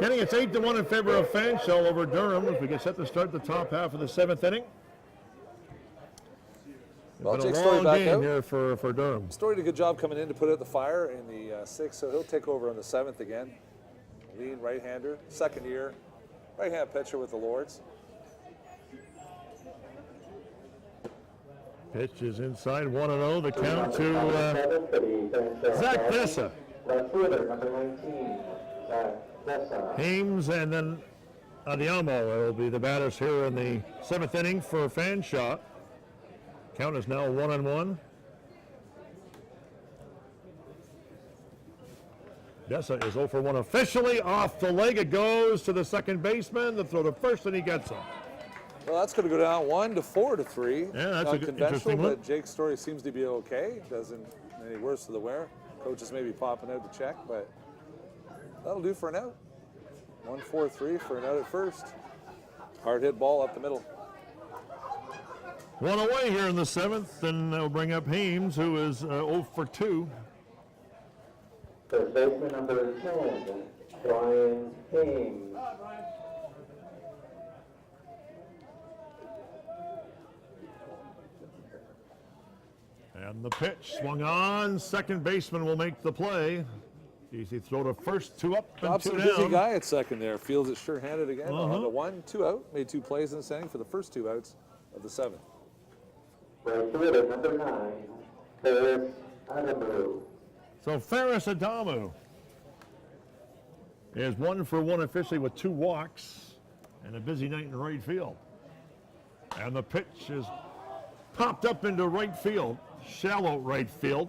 Kenny, it's 8-1 in favor of Fanshawe over Durham as we get set to start the top half of the 7th inning. Well, It's been Jake a Story long back game out. here for Durham. Story did a good job coming in to put out the fire in the 6th, so he'll take over on the 7th again. Lead right-hander, second year, right-hand pitcher with the Lords. Pitch is inside, 1-0. The count to Zach Dessa. Left fielder, number 19, Zach Dessa. Hames and then Adiamo will be the batters here in the 7th inning for Fanshawe. Count is now 1-1. Dessa is 0 for 1 officially. Off the leg it goes to the second baseman. The throw to first and he gets him. Well, that's going to go down 1 to 4 to 3. Yeah, that's a good, Unconventional, interesting one. but Jake's Story seems to be okay. Doesn't any worse for the wear. Coaches may be popping out to check, but that'll do for an out. 1-4-3 for an out at first. Hard hit ball up the middle. One away here in the 7th, and they'll bring up Hames, who is 0 for 2. First baseman, number 10, Brian Hames. And the pitch swung on. Second baseman will make the play. Easy throw to first, 2 up and 2 Dobson, down. busy guy at second there. Fields it sure-handed again. On to 1, 2 out. Made 2 plays in this inning for the first 2 outs of the 7th. Right fielder, number 9, Ferris Adamu. So Ferris Adamu is 1 for 1 officially with 2 walks and a busy night in right field. And the pitch is popped up into right field, shallow right field.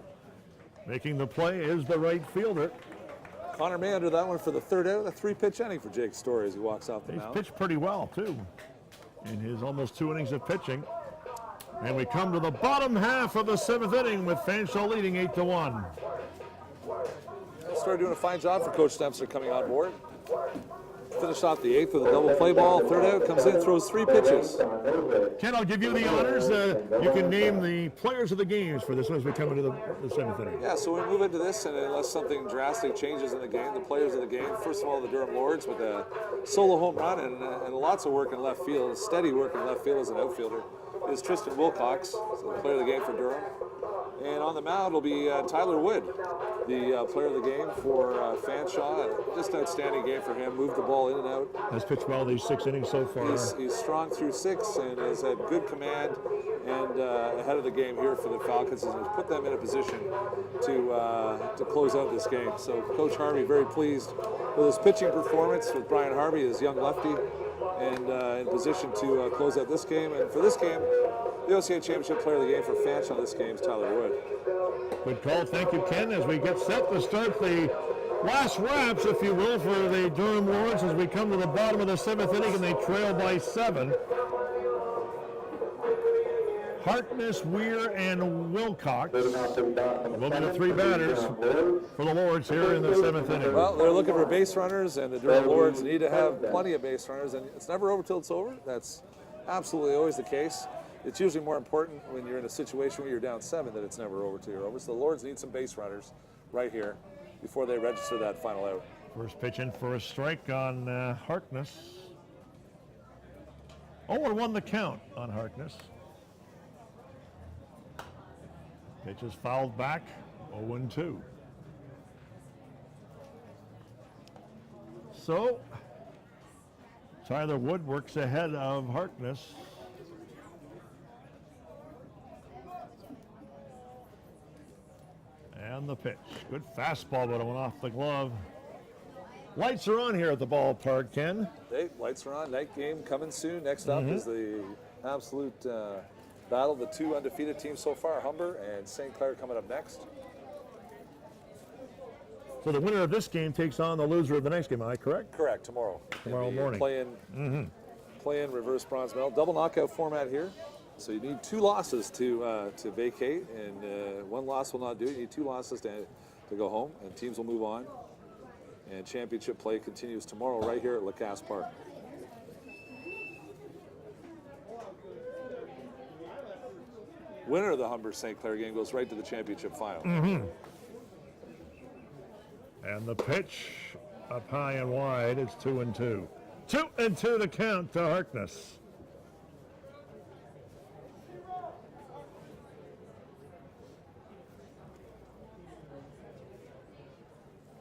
Making the play is the right fielder. Connor May under that one for the 3rd out. A 3-pitch inning for Jake Story as he walks off the He's mound. pitched pretty well, too, in his almost 2 innings of pitching. And we come to the bottom half of the 7th inning with Fanshawe leading 8-1. Story doing a fine job for Coach Dempster coming on board. Finished off the 8th with a double play ball. 3rd out, comes in, throws 3 pitches. Ken, I'll give you the honors. You can name the players of the games for this one as we come into the 7th inning. Yeah, so we move into this, and unless something drastic changes in the game, the players of the game, first of all, the Durham Lords with a solo home run and lots of work in left field, steady work in left field as an outfielder, is Tristan Wilcox, so the player of the game for Durham. And on the mound will be Tyler Wood, the player of the game for Fanshawe. Just an outstanding game for him. Moved the ball in and out. Has pitched well these 6 innings so far. He's strong through 6 and has had good command and ahead of the game here for the Falcons and has put them in a position to close out this game. So Coach Harvey very pleased with his pitching performance with Brian Harvey, his young lefty, and in position to close out this game. And for this game, the OCA Championship Player of the Game for Fanshawe this game is Tyler Wood. Good call. Thank you, Ken, as we get set to start the last wraps, if you will, for the Durham Lords as we come to the bottom of the 7th inning and they trail by 7. Harkness, Weir, and Wilcox will be the 3 batters for the Lords here in the 7th inning. Well, they're looking for base runners, and the Durham Lords need to have plenty of base runners, and it's never over till it's over. That's absolutely always the case. It's usually more important when you're in a situation where you're down 7 that it's never over till you're over. So the Lords need some base runners right here before they register that final out. First pitch in for a strike on Harkness. 0-1 the count on Harkness. Pitch is fouled back, 0-2. So, Tyler Wood works ahead of Harkness. And the pitch. Good fastball, but it went off the glove. Lights are on here at the ballpark, Ken. Hey, lights are on. Night game coming soon. Next up is the absolute battle. The 2 undefeated teams so far, Humber and St. Clair, coming up next. So the winner of this game takes on the loser of the next game, am I correct? Correct, tomorrow. Tomorrow morning. Play in reverse bronze medal. Double knockout format here. So you need 2 losses to vacate, and 1 loss will not do it. You need 2 losses to go home, and teams will move on. And championship play continues tomorrow right here at Lacrosse Park. winner of the Humber St. Clair game goes right to the championship final. And the pitch up high and wide. It's 2-2. 2-2 the count to Harkness.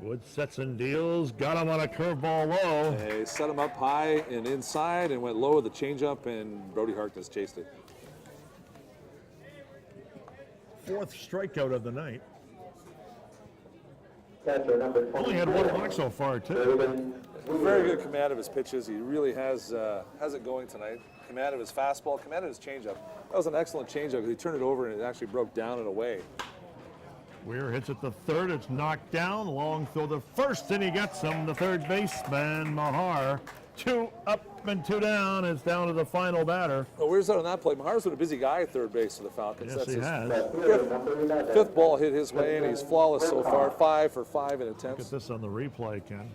Wood sets and deals. Got him on a curveball low. They set him up high and inside and went low with the changeup, and Brody Harkness chased it. Fourth strikeout of the night. Catcher number 20. Only had one walk so far, too. Very good command of his pitches. He really has it going tonight. Command of his fastball, command of his changeup. That was an excellent changeup because he turned it over and it actually broke down and away. Weir hits it to third. It's knocked down. Long throw to first, and he gets him. The third baseman, Mahar. 2 up and 2 down. It's down to the final batter. Well, where's that on that play? Mahar's been a busy guy at third base for the Falcons. Yes, That's he his has. fifth ball hit his way, and he's flawless so far. 5 for 5 in Look attempts. at this on the replay, Ken.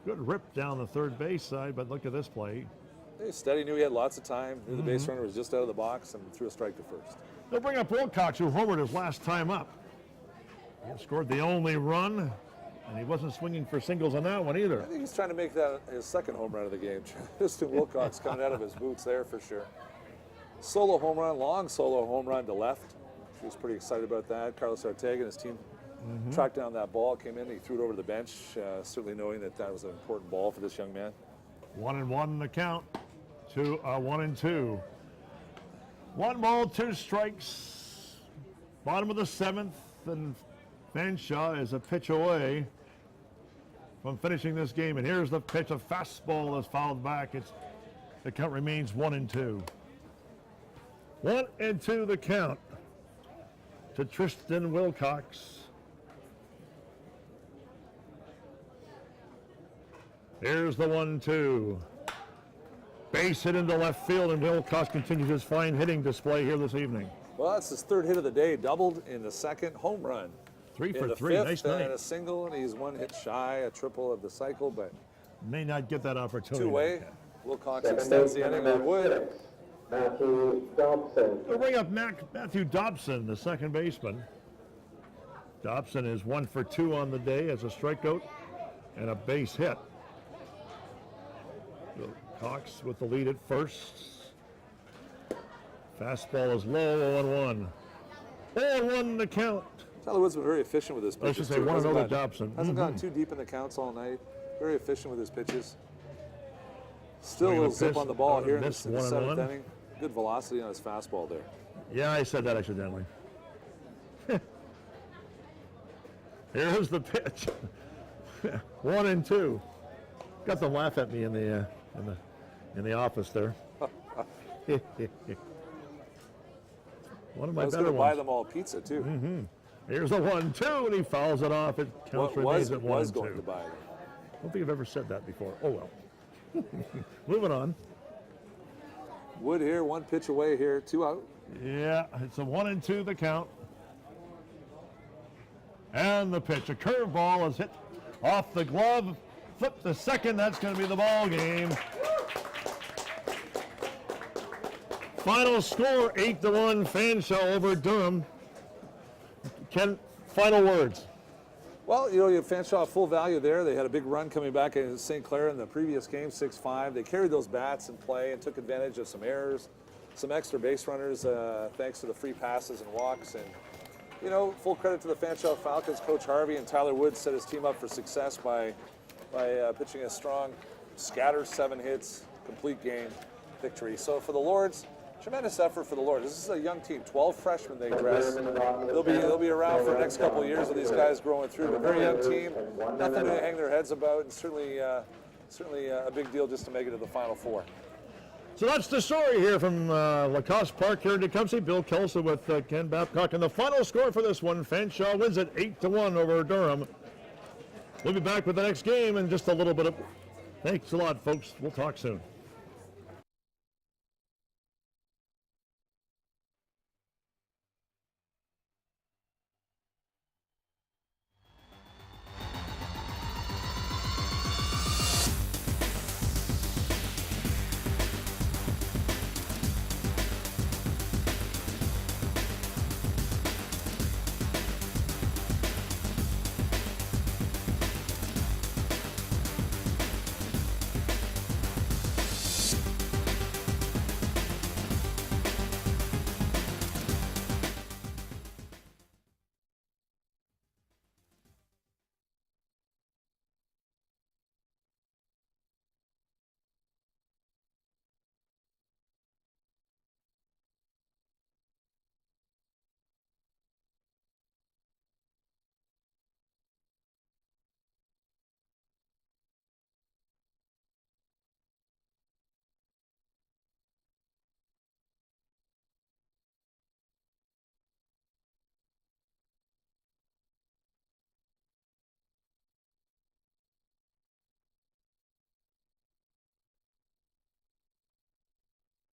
Good rip down the third base side, but look at this play. He was steady, knew he had lots of time. Knew the base runner was just out of the box and threw a strike to first. They'll bring up Wilcox, who homered his last time up. He scored the only run, and he wasn't swinging for singles on that one either. I think he's trying to make that his second home run of the game. Tristan Wilcox coming out of his boots there for sure. Solo home run, long solo home run to left. He was pretty excited about that. Carlos Ortega and his team tracked down that ball, came in, he threw it over the bench, certainly knowing that that was an important ball for this young man. 1-1 in the count to 1-2. 1 ball, 2 strikes. Bottom of the 7th, and Fanshawe is a pitch away from finishing this game. And here's the pitch, a fastball is fouled back. The count remains 1-2. 1-2 the count to Tristan Wilcox. Here's the 1-2. Base hit into left field, and Wilcox continues his fine hitting display here this evening. Well, that's his third hit of the day, doubled in the second, home run. 3 for in the 3, fifth, nice and night. a single, and he's 1 hit shy, a triple of the cycle, but May not get that opportunity. two-way. Wilcox extends the inning with Wood. Matthew Dobson. We'll bring up Matthew Dobson, the second baseman. Dobson is 1 for 2 on the day as a strikeout and a base hit. Cox with the lead at first. Fastball is low, 0-1. 0-1 the count. Tyler Wood's been very efficient with his pitches. I should say too. 1-0 Hasn't to gone- Dobson. Hasn't gone too deep in the counts all night. Very efficient with his pitches. Still a Swing little and zip miss, on the ball here in the missed 7th 1-1. inning. Good velocity on his fastball there. Yeah, I said that accidentally. Here's the pitch. 1-2. Got them laugh at me in the office there. One of my I was better going to buy ones. them all pizza too. Here's a 1-2, and he fouls it off. It counts remains at 1-2. Was going to buy them. I don't think I've ever said that before. Oh well. Moving on. Wood here, 1 pitch away here, 2 out. Yeah, it's a 1-2 the count. And the pitch, a curveball is hit off the glove. Flip the second, that's going to be the ball game. Final score, 8-1, Fanshawe over Durham. Ken, final words. Well, you know, you have Fanshawe full value there. They had a big run coming back in St. Clair in the previous game, 6-5. They carried those bats in play and took advantage of some errors, some extra base runners, thanks to the free passes and walks. And, you know, full credit to the Fanshawe Falcons. Coach Harvey and Tyler Wood set his team up for success by pitching a strong, scatter 7 hits, complete game victory. So for the Lords, tremendous effort for the Lords. This is a young team, 12 freshmen they dress. They'll be around for the next couple of years with these guys growing through. But very young team, nothing to hang their heads about, and certainly a big deal just to make it to the Final Four. So that's the story here from Lacoste Park here in Tecumseh. Bill Kelso with Ken Babcock. And the final score for this one, Fanshawe wins it 8-1 over Durham. We'll be back with the next game in just a little bit. Thanks a lot, folks. We'll talk soon.